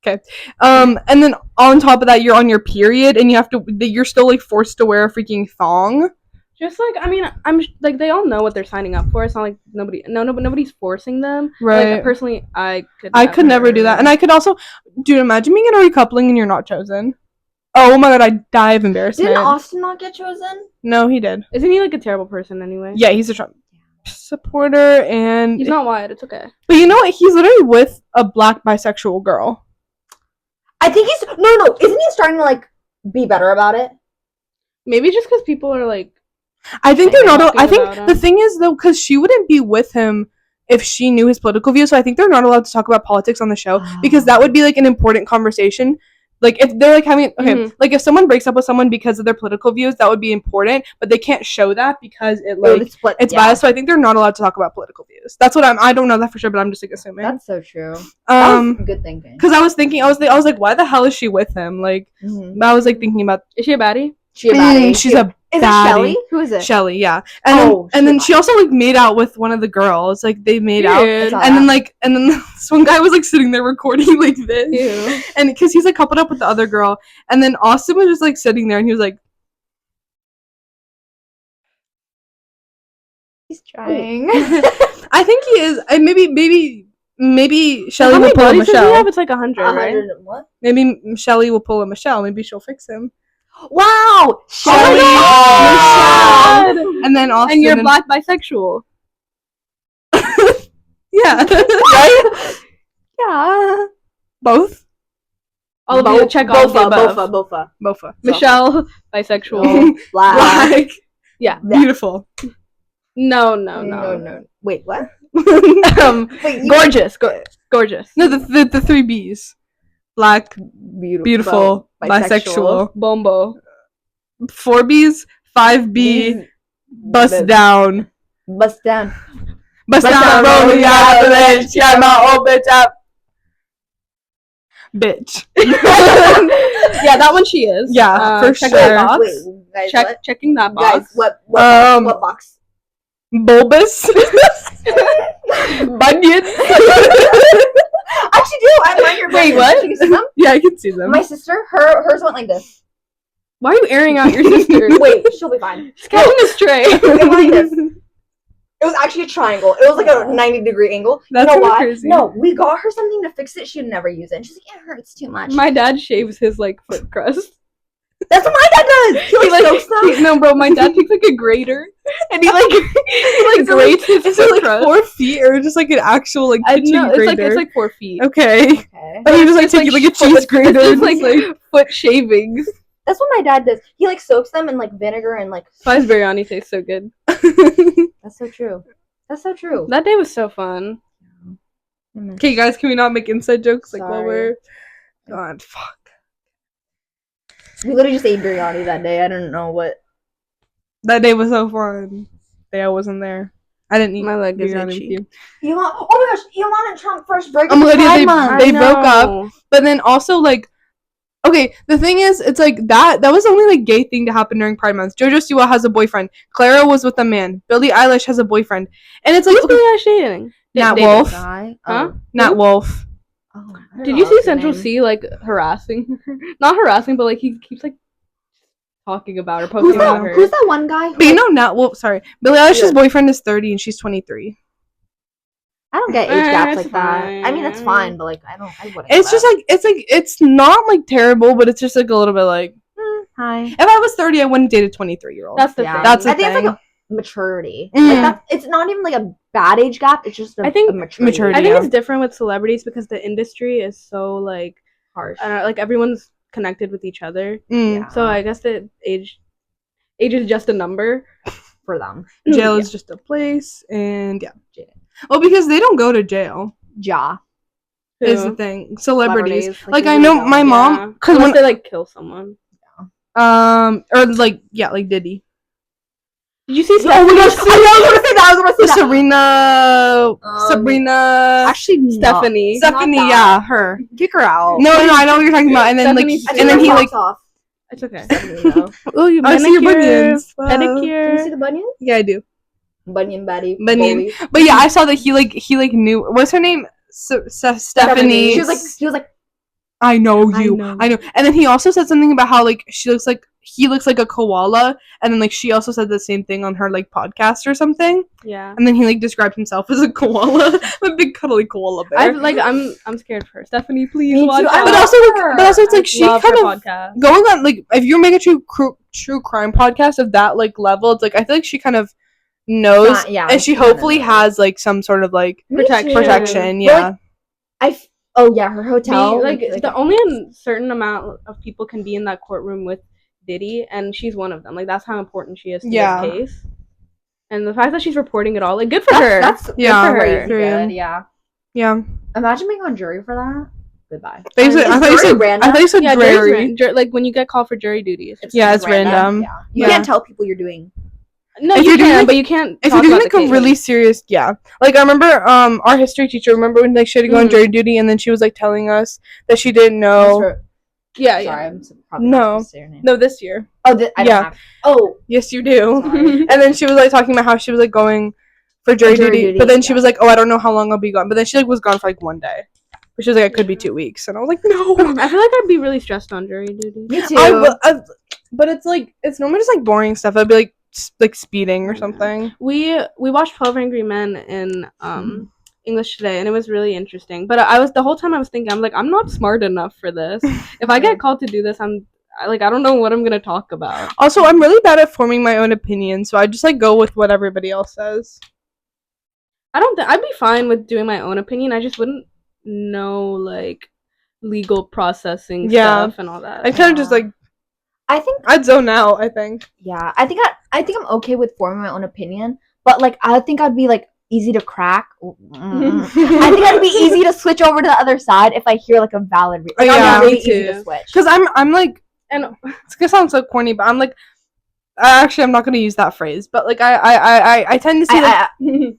Speaker 1: Okay. And then on top of that, you're on your period, and you're still like forced to wear a freaking thong.
Speaker 2: Just like I'm like they all know what they're signing up for. It's not like nobody's forcing them.
Speaker 1: Right.
Speaker 2: Like, personally, I
Speaker 1: could never do that, and I could also, dude. Imagine being in a recoupling and you're not chosen. Oh my god, I'd die of embarrassment.
Speaker 3: Didn't Austin not get chosen?
Speaker 1: No, he did.
Speaker 2: Isn't he like a terrible person anyway?
Speaker 1: Yeah, he's a Trump supporter, and
Speaker 2: he's not white. It's okay.
Speaker 1: But you know what? He's literally with a black bisexual girl.
Speaker 3: I think he's no. Isn't he starting to like be better about it?
Speaker 2: Maybe just because people are like.
Speaker 1: I think they're not. I think the thing is though, because she wouldn't be with him if she knew his political views. So I think they're not allowed to talk about politics on the show because that would be like an important conversation. Like if they're like having like if someone breaks up with someone because of their political views, that would be important. But they can't show that because it's biased. So I think they're not allowed to talk about political views. That's what I don't know that for sure, but I'm just like assuming.
Speaker 3: That's so true. That was good thinking.
Speaker 1: Because I was like, why the hell is she with him? Like I was like thinking about,
Speaker 2: is she a baddie?
Speaker 3: She's a
Speaker 1: Is
Speaker 3: it Shelly? Who is it?
Speaker 1: Shelly, yeah. And then she also like made out with one of the girls. Like they made out, and then this one guy was like sitting there recording like this.
Speaker 2: Ew.
Speaker 1: And because he's like coupled up with the other girl, and then Austin was just like sitting there, and he was like,
Speaker 3: he's trying.
Speaker 1: I think he is. Maybe Shelly will pull a Michelle.
Speaker 2: It's like 100, right?
Speaker 3: What?
Speaker 1: Maybe Shelly will pull a Michelle. Maybe she'll fix him.
Speaker 3: Wow,
Speaker 1: Shelly,
Speaker 2: God.
Speaker 1: Michelle, and then Austin.
Speaker 2: And you're black bisexual.
Speaker 1: Yeah. Right?
Speaker 3: Yeah.
Speaker 1: Both?
Speaker 2: All of you check off the above.
Speaker 3: Bofa.
Speaker 2: Michelle, bisexual.
Speaker 3: Black.
Speaker 2: Yeah.
Speaker 1: Beautiful.
Speaker 2: No.
Speaker 3: Wait, what?
Speaker 2: Wait, gorgeous. Gorgeous.
Speaker 1: No, the three B's. Black, beautiful, bisexual.
Speaker 2: Bombo.
Speaker 1: 4 B's, 5B, bust down.
Speaker 3: Bust down.
Speaker 1: Bust down, roll the avalanche, yeah, my old bitch up. Bitch.
Speaker 2: Yeah, that one she is.
Speaker 1: Yeah, for
Speaker 2: check
Speaker 1: sure.
Speaker 2: that box.
Speaker 3: Wait, guys,
Speaker 2: Checking that box.
Speaker 3: Guys, what box?
Speaker 1: Bulbous. Bunion.
Speaker 3: Actually, do I mind your
Speaker 2: Wait,
Speaker 3: bunions?
Speaker 2: what?
Speaker 3: Can you see them?
Speaker 1: Yeah, I can see them.
Speaker 3: My sister, hers went like this.
Speaker 2: Why are you airing out your sister?
Speaker 3: Wait, she'll be fine.
Speaker 2: She's catching a stray.
Speaker 3: It went like this. It was actually a triangle. It was like a 90-degree angle.
Speaker 1: That's
Speaker 3: you know why?
Speaker 1: crazy.
Speaker 3: No, we got her something to fix it. She'd never use it. And she's like, it hurts too much.
Speaker 2: My dad shaves his like foot crust.
Speaker 3: That's what my dad does. He like soaks them.
Speaker 2: No, bro, my dad takes like a grater and he grates his
Speaker 1: Is
Speaker 2: foot
Speaker 1: it like
Speaker 2: crust.
Speaker 1: 4 feet or just like an actual like
Speaker 2: I
Speaker 1: kitchen
Speaker 2: know
Speaker 1: grater?
Speaker 2: it's like 4 feet.
Speaker 1: Okay.
Speaker 3: Okay.
Speaker 1: But he was like
Speaker 2: It's
Speaker 1: taking like a cheese
Speaker 2: foot-
Speaker 1: grater.
Speaker 2: It's just like foot shavings.
Speaker 3: That's what my dad does. He like soaks them in like vinegar and like.
Speaker 2: Spice biryani tastes so good.
Speaker 3: That's so true. That's so true.
Speaker 2: That day was so fun.
Speaker 1: Okay, guys, can we not make inside jokes like while
Speaker 3: Sorry.
Speaker 1: we're? God, fuck.
Speaker 3: We literally just ate biryani that day. I don't know what.
Speaker 1: That day was so fun. The day I wasn't there. I didn't eat
Speaker 2: My leg is
Speaker 1: biryani with
Speaker 2: itchy.
Speaker 1: you.
Speaker 3: Elon, oh my gosh, Elon and Trump first break.
Speaker 1: Oh my
Speaker 3: up
Speaker 1: God, yeah,
Speaker 3: Pride Month.
Speaker 1: they broke up. But then also like, okay, the thing is, it's like that was the only like gay thing to happen during Pride Month. JoJo Siwa has a boyfriend. Clara was with a man. Billie Eilish has a boyfriend, and it's like
Speaker 2: Who's Billie Eilish dating?
Speaker 1: Nat
Speaker 2: Dating.
Speaker 1: Wolf.
Speaker 3: Guy?
Speaker 2: Huh?
Speaker 1: Nat Wolf.
Speaker 3: Oh, I don't
Speaker 2: Did
Speaker 3: know
Speaker 2: you see
Speaker 3: his
Speaker 2: Central
Speaker 3: name.
Speaker 2: C like harassing her? Not harassing, but like he keeps like talking about her,
Speaker 3: Who's
Speaker 2: posting about
Speaker 3: that?
Speaker 2: her.
Speaker 3: Who's that one guy? Who,
Speaker 1: But you know Nat Wolf. Sorry, Billie Eilish's
Speaker 3: Yeah.
Speaker 1: boyfriend is 30 and she's 23.
Speaker 3: I don't get age gaps
Speaker 2: It's
Speaker 3: like that.
Speaker 2: fine.
Speaker 3: I mean, it's fine, but like I wouldn't.
Speaker 1: It's just like it's not like terrible, but it's just like a little bit like.
Speaker 3: hi.
Speaker 1: If I was 30, I wouldn't date a 23-year-old.
Speaker 2: That's the
Speaker 3: Yeah,
Speaker 2: thing.
Speaker 1: That's the
Speaker 3: I think it's
Speaker 1: thing.
Speaker 3: like a maturity.
Speaker 1: Mm.
Speaker 3: Like that's it's not even like a bad age gap. It's just
Speaker 2: I think
Speaker 3: a maturity.
Speaker 1: maturity.
Speaker 2: I think
Speaker 1: Yeah.
Speaker 2: it's different with celebrities because the industry is so like
Speaker 3: harsh.
Speaker 2: I don't know, like everyone's connected with each other.
Speaker 1: Mm.
Speaker 3: Yeah.
Speaker 2: So I guess the age is just a number.
Speaker 3: For them.
Speaker 1: Jail
Speaker 2: Yeah.
Speaker 1: is just a place, and yeah.
Speaker 3: Jail.
Speaker 1: Well, because they don't go to jail.
Speaker 3: Ja.
Speaker 1: Is the
Speaker 2: Who?
Speaker 1: thing. Celebrities.
Speaker 3: Celebrities,
Speaker 1: Like
Speaker 3: they
Speaker 1: I
Speaker 3: really
Speaker 1: know
Speaker 3: don't.
Speaker 1: my mom,
Speaker 2: Yeah.
Speaker 1: because
Speaker 2: Unless
Speaker 1: when
Speaker 2: they like kill someone.
Speaker 1: or like Diddy.
Speaker 2: Did you see
Speaker 3: Oh my gosh!
Speaker 2: Stephanie?
Speaker 3: I was gonna say that. I was gonna say that.
Speaker 1: Sabrina,
Speaker 3: Actually, no.
Speaker 2: Stephanie.
Speaker 1: Stephanie,
Speaker 3: not that.
Speaker 1: yeah, her.
Speaker 3: Kick her out.
Speaker 1: No, I know what you're talking about. And then
Speaker 2: Stephanie's
Speaker 1: like,
Speaker 3: I
Speaker 1: and
Speaker 3: took
Speaker 1: then
Speaker 3: my
Speaker 1: he like,
Speaker 3: socks off.
Speaker 2: It's okay.
Speaker 3: Stephanie, no.
Speaker 2: Oh, you
Speaker 1: I see your
Speaker 2: manicure,
Speaker 1: bunions. Wow.
Speaker 3: Can you see
Speaker 2: pedicure.
Speaker 3: the bunion?
Speaker 1: Yeah, I do.
Speaker 3: Bunion baddie.
Speaker 1: Bunion.
Speaker 3: bully.
Speaker 1: But yeah, I saw that he like knew. What's her name? Stephanie.
Speaker 3: She was like,
Speaker 1: I know
Speaker 3: I
Speaker 1: you.
Speaker 3: know.
Speaker 1: I know. And then he also said something about how like he looks like a koala, and then like she also said the same thing on her like podcast or something.
Speaker 2: Yeah.
Speaker 1: And then he like described himself as a koala, a big cuddly koala bear.
Speaker 2: I'm scared for her. Stephanie, please
Speaker 3: Me
Speaker 2: watch
Speaker 3: too.
Speaker 2: out.
Speaker 1: but also it's like she
Speaker 2: love
Speaker 1: kind
Speaker 2: her
Speaker 1: of
Speaker 2: podcast.
Speaker 1: going on like if you're making a true crime podcast of that like level, it's like I feel like she kind of knows,
Speaker 3: Yeah,
Speaker 1: and she
Speaker 3: she kinda
Speaker 1: hopefully
Speaker 3: knows.
Speaker 1: has like some sort of like
Speaker 3: Me too.
Speaker 1: protection.
Speaker 3: But,
Speaker 1: Yeah.
Speaker 3: like, her hotel.
Speaker 2: Like the only a certain amount of people can be in that courtroom with Diddy, and she's one of them. Like that's how important she is to
Speaker 1: Yeah.
Speaker 2: this case. And the fact that she's reporting it all, like good for her.
Speaker 3: That's
Speaker 1: Yeah,
Speaker 3: good for her.
Speaker 1: for him.
Speaker 3: Good, yeah.
Speaker 1: Yeah.
Speaker 3: Imagine being on jury for that. Goodbye.
Speaker 1: I thought you
Speaker 3: jury
Speaker 1: said
Speaker 3: random?
Speaker 1: I thought you said
Speaker 2: yeah,
Speaker 1: Drary.
Speaker 2: like when you get called for jury duty. It's
Speaker 1: Yeah, it's random.
Speaker 3: Yeah. You
Speaker 1: Yeah.
Speaker 3: can't tell people you're doing.
Speaker 2: no,
Speaker 1: If
Speaker 2: you
Speaker 1: you're doing,
Speaker 2: can,
Speaker 1: like-
Speaker 2: but you can't.
Speaker 1: If
Speaker 2: talk
Speaker 1: you're doing
Speaker 2: about
Speaker 1: like
Speaker 2: the
Speaker 1: a
Speaker 2: case.
Speaker 1: really serious, yeah. Like I remember our history teacher. Remember when like she had to go on
Speaker 2: Mhm.
Speaker 1: jury duty, and then she was like telling us that she didn't know.
Speaker 2: yeah,
Speaker 3: Sorry,
Speaker 2: yeah.
Speaker 3: I'm probably
Speaker 1: No.
Speaker 3: not supposed to say your name.
Speaker 1: No, this year.
Speaker 3: Oh, I don't
Speaker 1: Yeah.
Speaker 3: have. Oh,
Speaker 1: Yes, you do.
Speaker 3: sorry.
Speaker 1: And then she was like talking about how she was like going for jury,
Speaker 3: Jury
Speaker 1: duty,
Speaker 3: duty,
Speaker 1: but then she
Speaker 3: yeah.
Speaker 1: was like, "Oh, I don't know how long I'll be gone." But then she like was gone for like one day. But she was like, "It could be 2 weeks," and I was like, "No."
Speaker 2: I feel like I'd be really stressed on jury duty.
Speaker 3: Me too.
Speaker 1: But it's like it's normally just like boring stuff. I'd be like speeding or something.
Speaker 2: We watched 12 Angry Men in English today, and it was really interesting. But I was the whole time I was thinking, I'm like, I'm not smart enough for this. If I get called to do this, I don't know what I'm gonna talk about.
Speaker 1: Also, I'm really bad at forming my own opinion, so I just like go with what everybody else says.
Speaker 2: I don't think I'd be fine with doing my own opinion. I just wouldn't know like legal processing stuff and all that.
Speaker 1: I kind of just like
Speaker 3: I think
Speaker 1: I'd zone out. I think.
Speaker 3: Yeah, I think I'm okay with forming my own opinion, but like I think I'd be like easy to crack. I think I'd be easy to switch over to the other side if I hear like a valid reason. Like,
Speaker 1: yeah,
Speaker 3: I'd be really
Speaker 2: me
Speaker 3: easy
Speaker 2: too.
Speaker 3: to switch.
Speaker 1: Because I'm like,
Speaker 2: And
Speaker 1: it's gonna sound so corny, but I'm like, actually, I'm not gonna use that phrase, but like I tend to see like.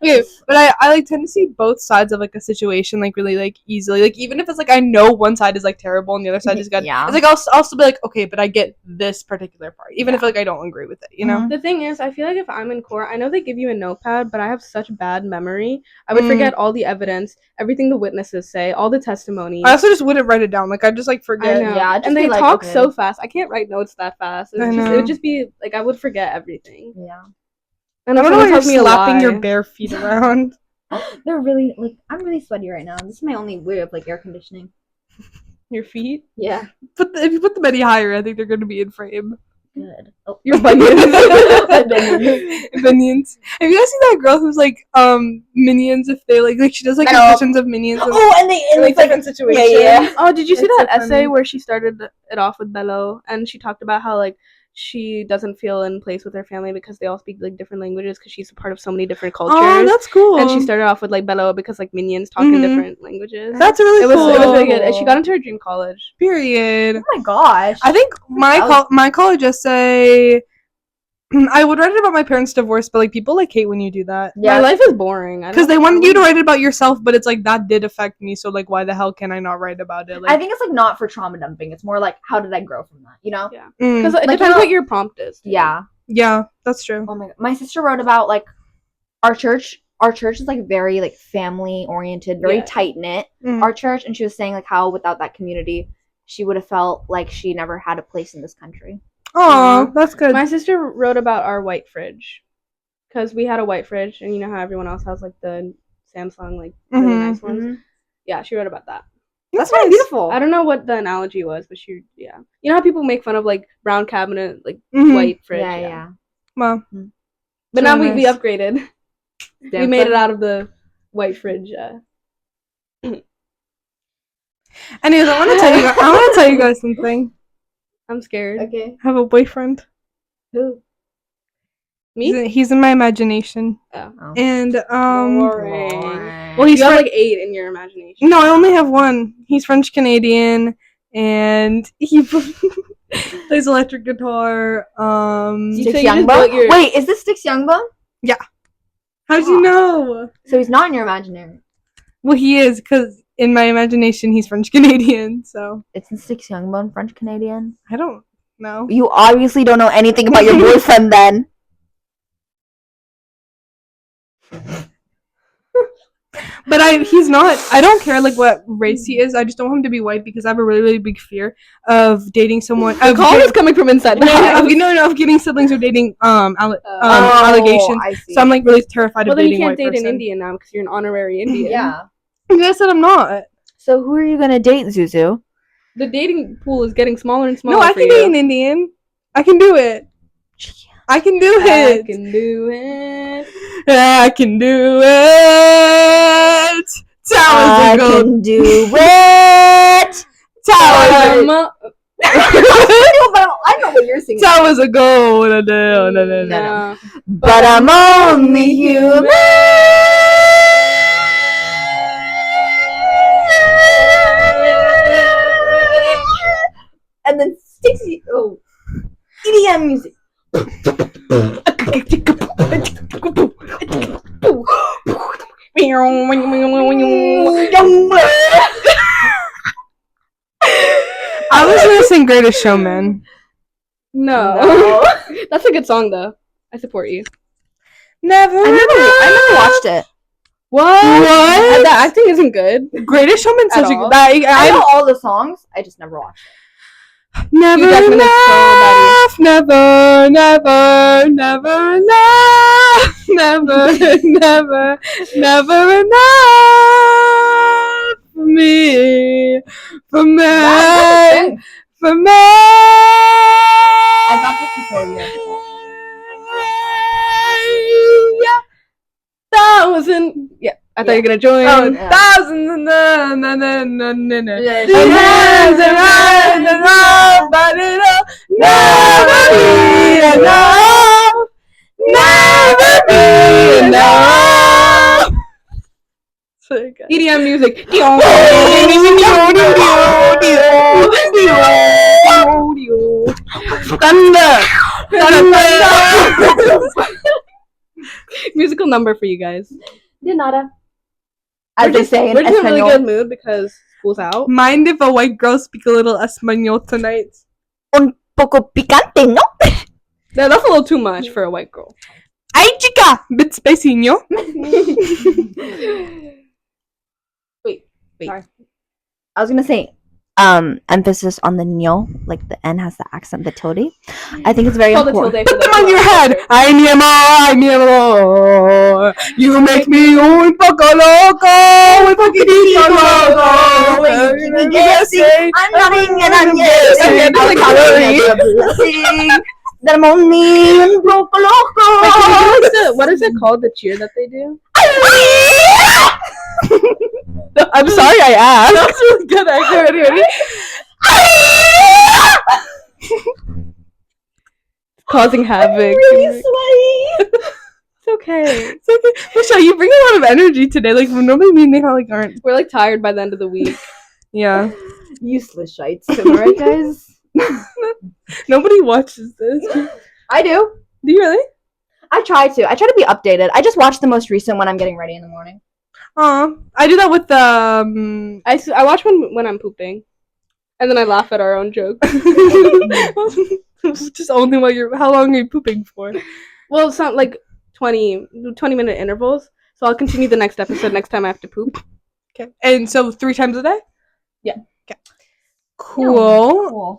Speaker 1: Okay, but I like tend to see both sides of like a situation like really like easily, like even if it's like I know one side is like terrible and the other side is good.
Speaker 3: Yeah.
Speaker 1: It's like I'll still be like, okay, but I get this particular part, even if like I don't agree with it, you know.
Speaker 2: the thing is, I feel like if I'm in court, I know they give you a notepad, but I have such bad memory. I would forget all the evidence, everything the witnesses say, all the testimonies.
Speaker 1: I also just wouldn't write it down. Like I just like forget.
Speaker 2: I know.
Speaker 3: Yeah, just
Speaker 2: and
Speaker 3: be
Speaker 2: they
Speaker 3: like,
Speaker 2: talk
Speaker 3: okay.
Speaker 2: so fast. I can't write notes that fast.
Speaker 1: I
Speaker 2: It
Speaker 1: know.
Speaker 2: would just be like I would forget everything.
Speaker 3: Yeah.
Speaker 2: And
Speaker 1: I don't know why
Speaker 2: someone
Speaker 1: you're
Speaker 2: tells me a
Speaker 1: slapping
Speaker 2: lie.
Speaker 1: your bare feet around.
Speaker 3: They're really like I'm really sweaty right now. This is my only way of like air conditioning.
Speaker 1: Your feet.
Speaker 3: Yeah.
Speaker 1: If you put them any higher, I think they're going to be in frame.
Speaker 3: Good. Oh.
Speaker 1: Your bunions.
Speaker 3: Bunions.
Speaker 1: Minions. Have you guys seen that girl who's like minions? If they like she does like
Speaker 3: No.
Speaker 1: impressions of minions.
Speaker 3: Oh, and they
Speaker 1: in like
Speaker 3: it's like
Speaker 1: different situations.
Speaker 3: yeah.
Speaker 2: Oh, did you see
Speaker 1: It's
Speaker 2: that
Speaker 1: so
Speaker 2: essay
Speaker 1: funny.
Speaker 2: where she started it off with Bello and she talked about how like she doesn't feel in place with her family because they all speak like different languages because she's a part of so many different cultures.
Speaker 1: Oh, that's cool.
Speaker 2: And she started off with like Bello because like minions talk in different languages.
Speaker 1: That's really
Speaker 2: It was
Speaker 1: cool.
Speaker 2: really good. And she got into her dream college.
Speaker 1: Period.
Speaker 3: Oh my gosh.
Speaker 1: I think my college essay. I would write it about my parents' divorce, but like people like hate when you do that.
Speaker 2: My life is boring.
Speaker 1: Because they wanted you to write it about yourself, but it's like that did affect me, so like why the hell can I not write about it? Like,
Speaker 3: I think it's like not for trauma dumping. It's more like how did I grow from that? You know?
Speaker 2: Yeah.
Speaker 1: mm,
Speaker 2: Because it
Speaker 3: Like,
Speaker 2: depends
Speaker 3: you know-
Speaker 2: what your prompt is.
Speaker 3: Yeah.
Speaker 1: yeah, that's true.
Speaker 3: Oh my god. My sister wrote about like our church. Our church is like very like family oriented, very
Speaker 2: Yeah.
Speaker 3: tight knit.
Speaker 1: Mm.
Speaker 3: Our church, and she was saying like how without that community, she would have felt like she never had a place in this country.
Speaker 1: Aw, that's good.
Speaker 2: My sister wrote about our white fridge. Because we had a white fridge, and you know how everyone else has like the Samsung, like really nice ones?
Speaker 3: Mhm.
Speaker 2: Yeah, she wrote about that.
Speaker 3: That's very beautiful.
Speaker 2: I don't know what the analogy was, but she, yeah. You know how people make fun of like brown cabinet, like
Speaker 1: Mhm.
Speaker 2: white fridge?
Speaker 3: Yeah.
Speaker 1: Well,
Speaker 2: But
Speaker 1: So
Speaker 2: now we
Speaker 1: nice.
Speaker 2: upgraded. We made it out of the white fridge.
Speaker 1: anyways, I want to tell you guys something.
Speaker 2: I'm scared.
Speaker 3: Okay.
Speaker 1: I have a boyfriend.
Speaker 3: Who?
Speaker 2: Me?
Speaker 1: He's in my imagination,
Speaker 2: Oh.
Speaker 1: and
Speaker 2: Boring.
Speaker 1: well, he's
Speaker 2: You have
Speaker 1: Fren-
Speaker 2: like 8 in your imagination.
Speaker 1: no, I only have one. He's French Canadian, and he plays electric guitar.
Speaker 2: You
Speaker 3: Sticks
Speaker 2: say you just
Speaker 3: Youngbone?
Speaker 2: built your-
Speaker 3: Wait, is this Sticks Youngbone?
Speaker 1: How did you know?
Speaker 3: So he's not in your imaginary.
Speaker 1: Well, he is, because in my imagination, he's French Canadian. So
Speaker 3: Isn't Sticks Youngbone French Canadian?
Speaker 1: I don't know.
Speaker 3: You obviously don't know anything about your boyfriend then.
Speaker 1: But he's not. I don't care like what race he is. I just don't want him to be white because I have a really, really big fear of dating someone.
Speaker 2: The call is coming from inside the house.
Speaker 1: Of getting siblings or dating allegations.
Speaker 3: I see.
Speaker 1: So I'm like really terrified
Speaker 2: Well,
Speaker 1: of
Speaker 2: then you
Speaker 1: dating a
Speaker 2: can't
Speaker 1: white
Speaker 2: date
Speaker 1: person.
Speaker 2: an Indian now because you're an honorary Indian.
Speaker 3: yeah.
Speaker 1: You guys said I'm not.
Speaker 3: So who are you gonna date, Zuzu?
Speaker 2: The dating pool is getting smaller and smaller.
Speaker 1: No, I
Speaker 2: for
Speaker 1: can
Speaker 2: you.
Speaker 1: date an Indian. I can do it. I can do
Speaker 2: I
Speaker 1: it.
Speaker 2: can do it.
Speaker 1: I can do it. Towers of gold.
Speaker 3: can do it.
Speaker 1: Towers of
Speaker 3: I know what you're singing.
Speaker 1: Towers of gold.
Speaker 2: No.
Speaker 3: But I'm only human. And then Stixie. Oh, EDM music.
Speaker 1: I was gonna sing Greatest Showman.
Speaker 2: No. That's a good song though. I support you.
Speaker 1: Never.
Speaker 3: I never watched it.
Speaker 1: What?
Speaker 2: That acting isn't good.
Speaker 1: Greatest Showman such a
Speaker 2: all.
Speaker 1: that
Speaker 3: I know
Speaker 1: I
Speaker 3: all the songs. I just never watched it.
Speaker 1: never
Speaker 2: Hugh Jackman is so
Speaker 1: enough, never, never enough, never, never, never enough for me, for me,
Speaker 3: Wow,
Speaker 1: for me.
Speaker 3: I got this before you.
Speaker 2: Thousand. Yeah, I thought you were gonna join.
Speaker 1: Oh,
Speaker 3: Yeah.
Speaker 1: thousands and but it'll never be enough. Never be enough.
Speaker 2: EDM music.
Speaker 1: Thunder.
Speaker 2: Musical number for you guys.
Speaker 3: De nada. As they say in
Speaker 2: We're just in a really
Speaker 3: Espanol.
Speaker 2: good mood because school's out.
Speaker 1: Mind if a white girl speak a little Espanol tonight?
Speaker 3: Un poco picante, ¿no?
Speaker 2: Yeah, that's a little too much for a white girl.
Speaker 1: Ay, chica, bit spicy, ¿no?
Speaker 2: Wait.
Speaker 3: Sorry. I was gonna say, emphasis on the ño, like the N has the accent, the tilde. I think it's very
Speaker 2: Call the
Speaker 3: important.
Speaker 2: tilde
Speaker 1: Put
Speaker 2: for
Speaker 1: them on your head. Ay, mi amor. You make me un poco loco. Un poquitito loco.
Speaker 3: I'm nodding and I'm guessing.
Speaker 1: I'm like Hillary.
Speaker 3: That I'm only un poco loco.
Speaker 2: What is it called? The cheer that they do?
Speaker 1: I'm sorry I asked.
Speaker 2: That's really good. Actually, ready? Causing havoc.
Speaker 3: Really sweaty.
Speaker 2: It's okay.
Speaker 1: It's okay. Michelle, you bring a lot of energy today. Like, normally me and Neha, like, aren't.
Speaker 2: We're like tired by the end of the week.
Speaker 1: Yeah.
Speaker 3: Useless shites. Am I right, guys?
Speaker 1: Nobody watches this.
Speaker 3: I do.
Speaker 1: Do you really?
Speaker 3: I try to be updated. I just watch the most recent when I'm getting ready in the morning.
Speaker 1: I do that with
Speaker 2: I watch when I'm pooping, and then I laugh at our own jokes.
Speaker 1: just only while how long are you pooping for?
Speaker 2: Well, it's not like 20-minute intervals. So I'll continue the next episode next time I have to poop.
Speaker 1: Okay. And so 3 times a day?
Speaker 2: Yeah.
Speaker 1: Okay. Cool.
Speaker 2: Loco,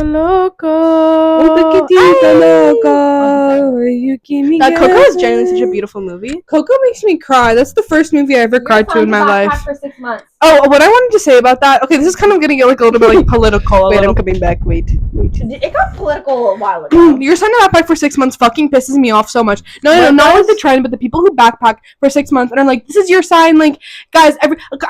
Speaker 2: loco.
Speaker 1: Un poquitito loco. You keep me
Speaker 2: Coco is
Speaker 1: guessing.
Speaker 2: genuinely such a beautiful movie.
Speaker 1: Coco makes me cry. That's the first movie I ever cried to in my life.
Speaker 3: For 6 months.
Speaker 1: Oh, what I wanted to say about that. Okay, this is kind of gonna get like a little bit like political.
Speaker 2: Wait, I'm coming back. Wait.
Speaker 3: It got political a while ago.
Speaker 1: You're signing a backpack for 6 months fucking pisses me off so much. No, not like the trend, but the people who backpack for 6 months and are like, this is your sign. Like, guys,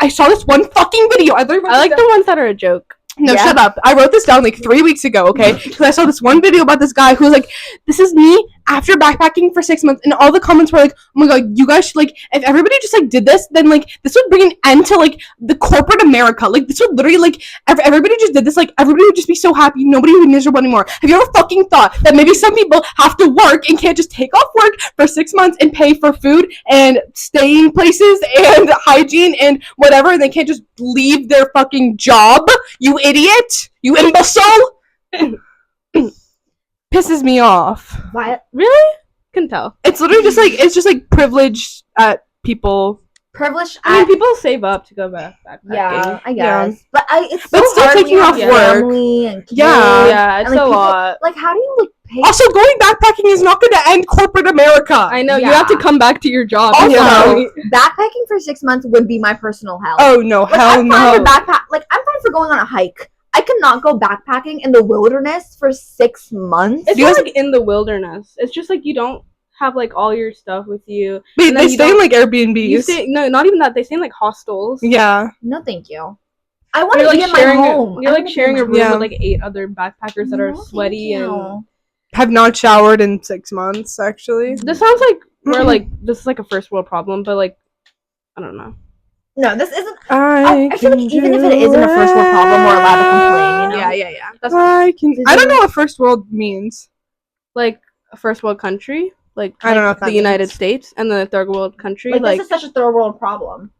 Speaker 1: I saw this one fucking video. I
Speaker 2: like the ones that are a joke.
Speaker 1: No,
Speaker 3: Yeah.
Speaker 1: shut up. I wrote this down like 3 weeks ago, okay? Because I saw this one video about this guy who was like, this is me after backpacking for 6 months. And all the comments were like, oh my god, you guys should, like, if everybody just, like, did this, then, like, this would bring an end to, like, the corporate America. Like, this would literally, like, everybody just did this, like, everybody would just be so happy. Nobody would be miserable anymore. Have you ever fucking thought that maybe some people have to work and can't just take off work for 6 months and pay for food and staying places and hygiene and whatever, and they can't just leave their fucking job? You idiot! You imbecile! Pisses me off.
Speaker 3: What?
Speaker 2: Really? Can tell.
Speaker 1: It's literally just like privilege at people.
Speaker 3: Privilege.
Speaker 2: I mean, people save up to go backpacking.
Speaker 3: Yeah, I guess.
Speaker 1: Yeah.
Speaker 3: But it's
Speaker 1: But
Speaker 3: so
Speaker 1: still
Speaker 3: hard when
Speaker 1: taking
Speaker 3: you have
Speaker 1: off
Speaker 2: work.
Speaker 3: family and kids.
Speaker 2: Yeah, it's
Speaker 3: and, like,
Speaker 2: a
Speaker 3: people-
Speaker 2: lot.
Speaker 3: Like, how do you like pay?
Speaker 1: Also, going backpacking is not going to end corporate America.
Speaker 2: I know, you
Speaker 3: Yeah.
Speaker 2: have to come back to your job.
Speaker 3: Also,
Speaker 1: Yeah.
Speaker 3: backpacking for 6 months would be my personal hell.
Speaker 1: Oh no,
Speaker 3: Like,
Speaker 1: hell
Speaker 3: I'm fine
Speaker 1: no.
Speaker 3: for backpack. Like, I'm fine for going on a hike. I cannot go backpacking in the wilderness for 6 months.
Speaker 2: It's
Speaker 1: You
Speaker 2: not
Speaker 1: guys-
Speaker 2: like in the wilderness. It's just like you don't have like all your stuff with you.
Speaker 1: Wait,
Speaker 2: and then
Speaker 1: they
Speaker 2: you
Speaker 1: stay in
Speaker 2: don't-
Speaker 1: like Airbnbs.
Speaker 2: You stay no, not even that. They stay in like hostels.
Speaker 1: Yeah.
Speaker 3: No, thank you. I want
Speaker 2: You're
Speaker 3: to
Speaker 2: like
Speaker 3: be in my
Speaker 2: sharing.
Speaker 3: home.
Speaker 2: You're
Speaker 3: I
Speaker 2: like
Speaker 3: wanna be
Speaker 2: sharing
Speaker 3: in
Speaker 2: a
Speaker 3: my
Speaker 2: room
Speaker 1: Yeah.
Speaker 2: with like 8 other backpackers that are
Speaker 3: No, thank
Speaker 2: sweaty
Speaker 3: you.
Speaker 2: and.
Speaker 1: Have not showered in 6 months, actually.
Speaker 2: This sounds like we're like this is like a first world problem, but like I don't know.
Speaker 3: No, this isn't.
Speaker 1: I
Speaker 3: feel like even if it isn't a first world problem, we're allowed to complain. You know?
Speaker 2: Yeah. That's
Speaker 1: I don't know what first world means.
Speaker 2: like a first world country, like
Speaker 1: I don't know what that
Speaker 2: the United
Speaker 1: means.
Speaker 2: States, and then a third world country,
Speaker 3: Like,
Speaker 2: like
Speaker 3: this is such a third world problem.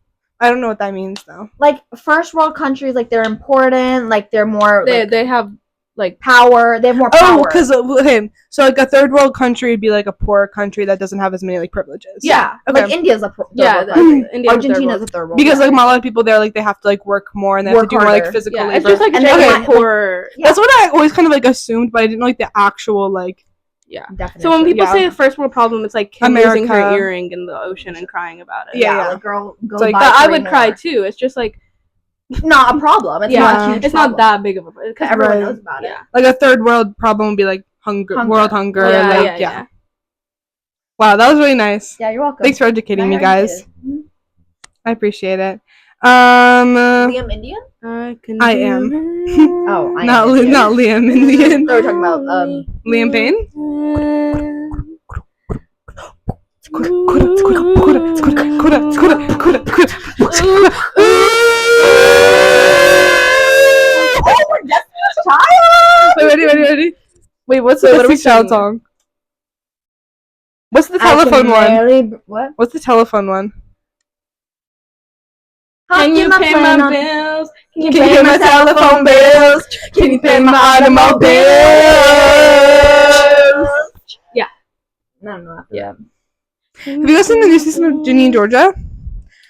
Speaker 1: I don't know what that means though.
Speaker 3: Like, first world countries, like, they're important. Like, they're more like,
Speaker 2: they have like
Speaker 3: power. They have more power.
Speaker 1: Oh, because okay, so like a third world country would be like a poor country that doesn't have as many like privileges.
Speaker 3: yeah,
Speaker 1: Okay.
Speaker 3: like India's a third
Speaker 2: yeah,
Speaker 3: world country.
Speaker 2: India
Speaker 3: Argentina's a third world.
Speaker 1: Because like
Speaker 3: country.
Speaker 1: a lot of people there, like they have to like work more and they have
Speaker 3: Work
Speaker 1: to do more like
Speaker 3: harder.
Speaker 1: physical
Speaker 2: yeah,
Speaker 1: labor.
Speaker 2: it's just like
Speaker 3: And
Speaker 2: a
Speaker 3: then,
Speaker 2: general
Speaker 3: like,
Speaker 2: poor.
Speaker 3: Yeah.
Speaker 1: That's what I always kind of like assumed, but I didn't know like the actual like.
Speaker 2: Yeah.
Speaker 3: Definition.
Speaker 2: So when people
Speaker 1: Yeah.
Speaker 2: say a first world problem, it's like Kim losing her
Speaker 1: America.
Speaker 2: earring in the ocean and crying about it.
Speaker 1: Yeah.
Speaker 3: like, girl, go
Speaker 1: It's like,
Speaker 3: buy
Speaker 2: But I
Speaker 3: 3
Speaker 2: would cry
Speaker 3: more.
Speaker 2: too. It's just like
Speaker 3: not a problem. It's not a huge
Speaker 2: it's
Speaker 3: problem.
Speaker 2: not that big of a problem.
Speaker 3: Because everyone
Speaker 1: Right.
Speaker 3: knows about it.
Speaker 1: Like a third world problem would be like world hunger. Wow, that was really nice.
Speaker 3: Yeah, you're welcome.
Speaker 1: Thanks for educating me, guys. I appreciate it.
Speaker 3: Liam Indian?
Speaker 1: I am.
Speaker 3: Oh, I
Speaker 1: not
Speaker 3: am Indian.
Speaker 1: not Liam Indian.
Speaker 3: No, we're talking about
Speaker 1: Liam Payne.
Speaker 3: Oh, we're Destiny's Child.
Speaker 1: Wait, ready. Wait, what's the Destiny's Child song? What's the telephone one?
Speaker 3: What?
Speaker 1: What's the telephone one?
Speaker 2: Can you pay my bills?
Speaker 3: Can you pay my telephone bills? Can you pay my automobile?
Speaker 2: Yeah.
Speaker 3: No.
Speaker 2: Yeah.
Speaker 1: Have you listened to the new season of Ginny and Georgia?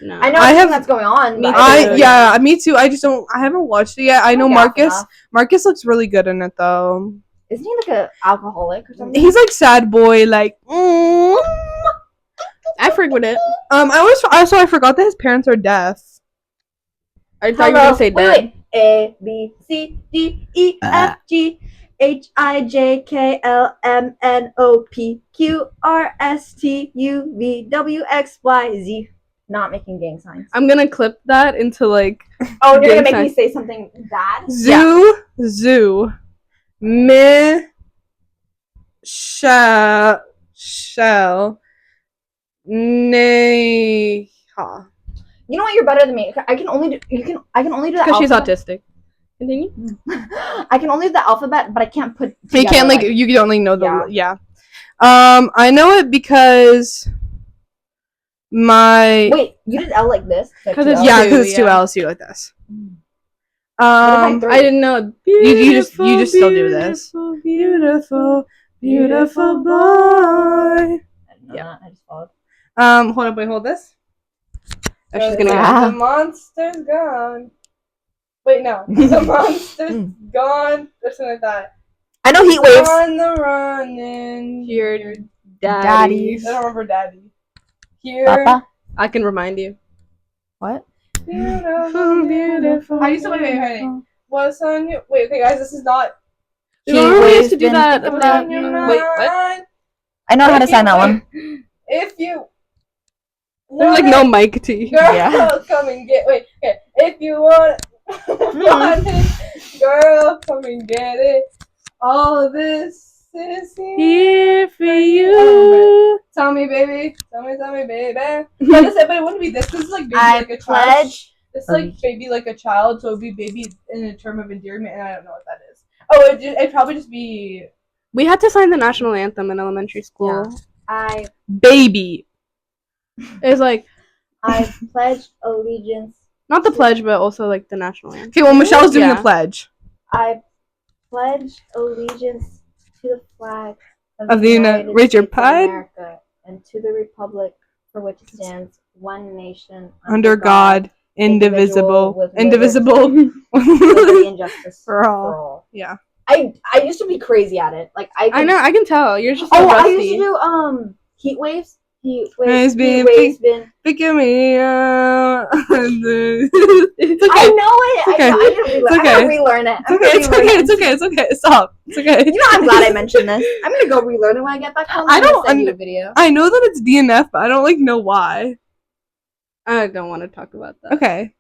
Speaker 2: No.
Speaker 3: I know everything that's going on.
Speaker 2: Me
Speaker 3: but
Speaker 2: too.
Speaker 1: Me too. I just don't. I haven't watched it yet. I know Marcus. Marcus looks really good in it though.
Speaker 3: Isn't he like an alcoholic or something?
Speaker 1: He's like sad boy. Like.
Speaker 2: I forget it.
Speaker 1: I forgot that his parents are deaf.
Speaker 2: I thought you were gonna say dead.
Speaker 3: Wait. A B C D E F G H I J K L M N O P Q R S T U V W X Y Z. Not making gang signs.
Speaker 2: I'm gonna clip that into like.
Speaker 3: Oh, you're gonna
Speaker 2: gang
Speaker 3: make me
Speaker 2: signs.
Speaker 3: say something bad?
Speaker 1: Zoo. Me. Shell. Neha.
Speaker 3: You know what? You're better than me. I can only do. I can only do that
Speaker 2: Because she's autistic. Continue.
Speaker 3: I can only do the alphabet, but I can't put.
Speaker 1: You can't
Speaker 3: together,
Speaker 1: you don't know the
Speaker 3: Yeah.
Speaker 1: I know it because my
Speaker 3: Wait, you did L like this?
Speaker 2: Because
Speaker 3: two
Speaker 2: it's
Speaker 3: Ls?
Speaker 1: because it's two L's. You like this.
Speaker 3: What if I
Speaker 2: I didn't know.
Speaker 1: You just still do this. Beautiful boy.
Speaker 3: Yeah, I just followed.
Speaker 1: Hold this.
Speaker 2: Oh, she's gonna
Speaker 3: Yeah.
Speaker 1: The monster's gone. Wait, no. The monster's gone. Or something like that.
Speaker 3: I know heat waves.
Speaker 1: On the run and
Speaker 2: Your
Speaker 3: Daddies.
Speaker 1: I don't remember daddy. Here.
Speaker 3: Papa.
Speaker 2: I can remind you.
Speaker 3: What?
Speaker 1: Beautiful. I used to wait. What's on your okay guys, this is not
Speaker 2: Remember we used to do
Speaker 3: been
Speaker 2: that
Speaker 3: thinking
Speaker 2: about
Speaker 3: about you.
Speaker 2: Wait, what?
Speaker 3: I know how to sign that one.
Speaker 1: If you
Speaker 2: There's like no mic T.
Speaker 1: girl,
Speaker 3: Yeah.
Speaker 1: come and get okay. If you want it, girl, come and get it. All of this is
Speaker 2: Here for
Speaker 1: I
Speaker 2: you.
Speaker 1: Tell me, baby. Tell me, baby. But it wouldn't be this. This is like baby
Speaker 3: I
Speaker 1: like a child.
Speaker 3: pledge.
Speaker 1: This is like baby like a child, so it'd be baby in a term of endearment, and I don't know what that is. Oh, it'd probably just be
Speaker 2: We had to sign the national anthem in elementary school.
Speaker 3: I
Speaker 1: baby.
Speaker 2: It was like
Speaker 3: I pledge allegiance.
Speaker 2: not the pledge, but also like the national anthem.
Speaker 1: Okay, well, Michelle's doing
Speaker 2: Yeah.
Speaker 1: the pledge
Speaker 3: I pledge allegiance to the flag
Speaker 1: of the United
Speaker 3: States
Speaker 1: your
Speaker 3: of
Speaker 1: pride
Speaker 3: America and to the republic for which it stands, one nation
Speaker 1: under God, indivisible,
Speaker 3: indivisible,
Speaker 1: indivisible.
Speaker 3: liberty and justice
Speaker 1: For all.
Speaker 3: for all.
Speaker 1: Yeah.
Speaker 3: I used to be crazy at it. Like
Speaker 2: I know, I can tell. You're just so
Speaker 3: Oh, I
Speaker 2: rusty.
Speaker 3: used to do heat waves. Heat
Speaker 1: Waves
Speaker 3: waves.
Speaker 1: been-
Speaker 3: Heat waves been.
Speaker 1: Pick me up. It's
Speaker 3: I
Speaker 1: okay.
Speaker 3: know it.
Speaker 1: okay.
Speaker 3: I need to
Speaker 1: It's okay.
Speaker 3: relearn it.
Speaker 1: It's okay. Stop. It's okay.
Speaker 3: You know, I'm glad I mentioned this. I'm gonna go relearn it when I get back home.
Speaker 1: I
Speaker 3: I'm gonna
Speaker 1: don't
Speaker 3: send you a video.
Speaker 1: I know that it's DNF, but I don't know why.
Speaker 2: I don't want to talk about that.
Speaker 1: Okay.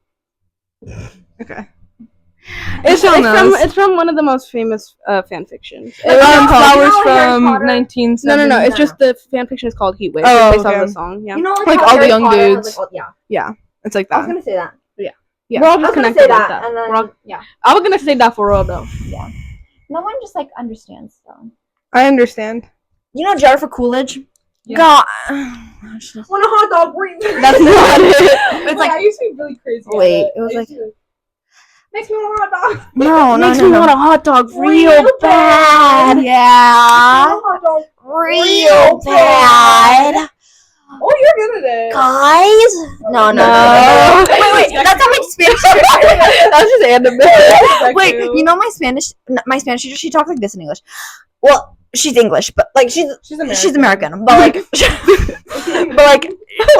Speaker 2: It's from one of the most famous fan fictions.
Speaker 1: Flowers
Speaker 3: you know Harry
Speaker 1: from
Speaker 3: Potter?
Speaker 1: 1970.
Speaker 2: No. It's just the fan fiction is called Heat Wave.
Speaker 1: Oh,
Speaker 2: It's based
Speaker 1: okay.
Speaker 2: off the song. Yeah.
Speaker 3: You know,
Speaker 1: Like
Speaker 3: how
Speaker 1: all the
Speaker 3: Harry
Speaker 1: young
Speaker 3: Potter has,
Speaker 1: dudes.
Speaker 3: yeah.
Speaker 1: It's like
Speaker 3: I was
Speaker 1: that.
Speaker 3: gonna say that.
Speaker 1: Yeah.
Speaker 2: We're all
Speaker 3: I was
Speaker 2: just
Speaker 3: gonna
Speaker 2: connected
Speaker 3: say
Speaker 2: with
Speaker 3: that,
Speaker 2: that.
Speaker 3: and then
Speaker 2: We're all-
Speaker 3: yeah.
Speaker 2: I was gonna say that for real though.
Speaker 3: No one just like understands though.
Speaker 1: I understand.
Speaker 3: You know Jennifer Coolidge?
Speaker 1: Yeah.
Speaker 3: God. Want a hot dog?
Speaker 1: That's not it.
Speaker 3: It's like
Speaker 1: I used to be really crazy.
Speaker 3: Wait, it was like
Speaker 1: makes me want a hot dog.
Speaker 3: no,
Speaker 2: Makes me want a hot dog
Speaker 3: real bad. Yeah,
Speaker 1: Hot dog.
Speaker 3: real bad.
Speaker 1: Oh, you're good at it.
Speaker 3: Guys, no. Wait, that's how my Spanish.
Speaker 2: That's just anime.
Speaker 3: Wait, you know my Spanish teacher? She talks like this in English. Well, she's English, but like she's American. But like, but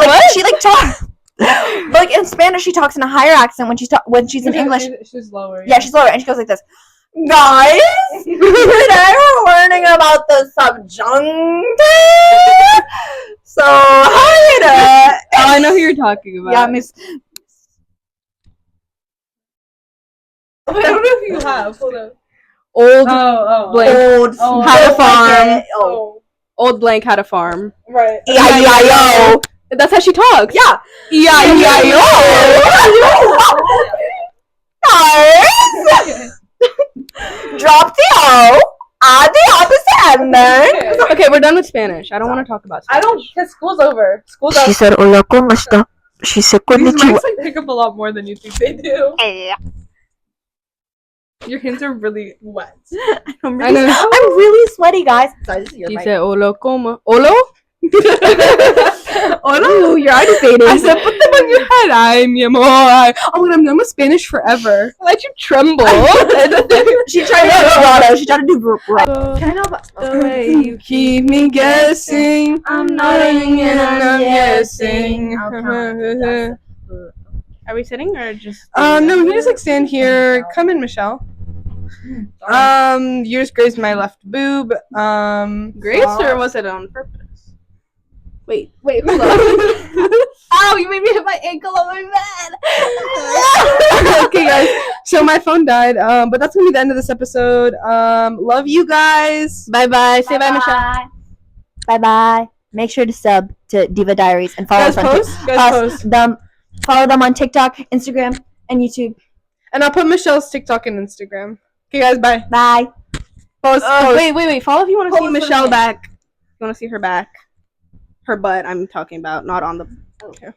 Speaker 3: like, she like talks. But like in Spanish, she talks in a higher accent when she's in English.
Speaker 2: She's lower.
Speaker 3: Yeah, she's lower, and she goes like this. Guys, today we're learning about the subjunctive. So hi.
Speaker 2: Oh, I know who you're talking about.
Speaker 3: Yeah, Miss.
Speaker 2: I don't know if you have. Hold on.
Speaker 1: Old
Speaker 2: Blank.
Speaker 3: Old.
Speaker 2: Had a farm.
Speaker 3: Oh.
Speaker 2: Old blank had a farm.
Speaker 1: Right.
Speaker 3: E-I-E-I-O.
Speaker 2: That's how she talks.
Speaker 3: Yeah.
Speaker 1: E-I-E-I-O.
Speaker 3: Guys, drop the O, add the opposite ending.
Speaker 2: Okay, we're done with Spanish. I don't want to talk about Spanish.
Speaker 1: I don't, because school's over. School's over.
Speaker 3: She said, "Hola, ¿cómo está?" She said,
Speaker 1: These
Speaker 3: "Konnichiwa."
Speaker 1: mics like pick up a lot more than you think they do. Your hands are really wet.
Speaker 3: I'm really sweaty, guys. Sorry, this is your
Speaker 2: She
Speaker 3: mic.
Speaker 2: said, "Olo como olo."
Speaker 1: Hola.
Speaker 3: You're agitated.
Speaker 1: I said, put them on your head. Ay, mi amor. Oh, and I'm done with Spanish forever.
Speaker 2: Why'd you tremble?
Speaker 3: She tried to do vibrato. She tried to do vibrato.
Speaker 2: Can
Speaker 3: I know about
Speaker 2: the way you
Speaker 1: Keep me guessing.
Speaker 3: I'm
Speaker 1: nodding and I'm
Speaker 3: guessing.
Speaker 1: guessing.
Speaker 2: Are we sitting or just?
Speaker 1: No, you just like stand here. Come in, Michelle. You just grazed my left boob.
Speaker 2: Grace or was it on purpose? Wait, hold on.
Speaker 3: Ow, you made me hit my ankle on my bed.
Speaker 1: Okay, guys. So my phone died. But that's gonna be the end of this episode. Love you guys.
Speaker 2: Bye bye. Say bye, Michelle.
Speaker 3: Bye bye. Make sure to sub to Diva Diaries and follow
Speaker 1: Guys,
Speaker 3: us on
Speaker 1: post. Guys, post.
Speaker 3: Follow them on TikTok, Instagram, and YouTube.
Speaker 1: And I'll put Michelle's TikTok and Instagram. Okay, guys. Bye.
Speaker 3: Bye.
Speaker 1: Post.
Speaker 2: Wait. Follow if you want to see
Speaker 3: Post
Speaker 2: Michelle
Speaker 3: for the
Speaker 2: back. You want to see her back? Her butt. I'm talking about, not on the. Okay.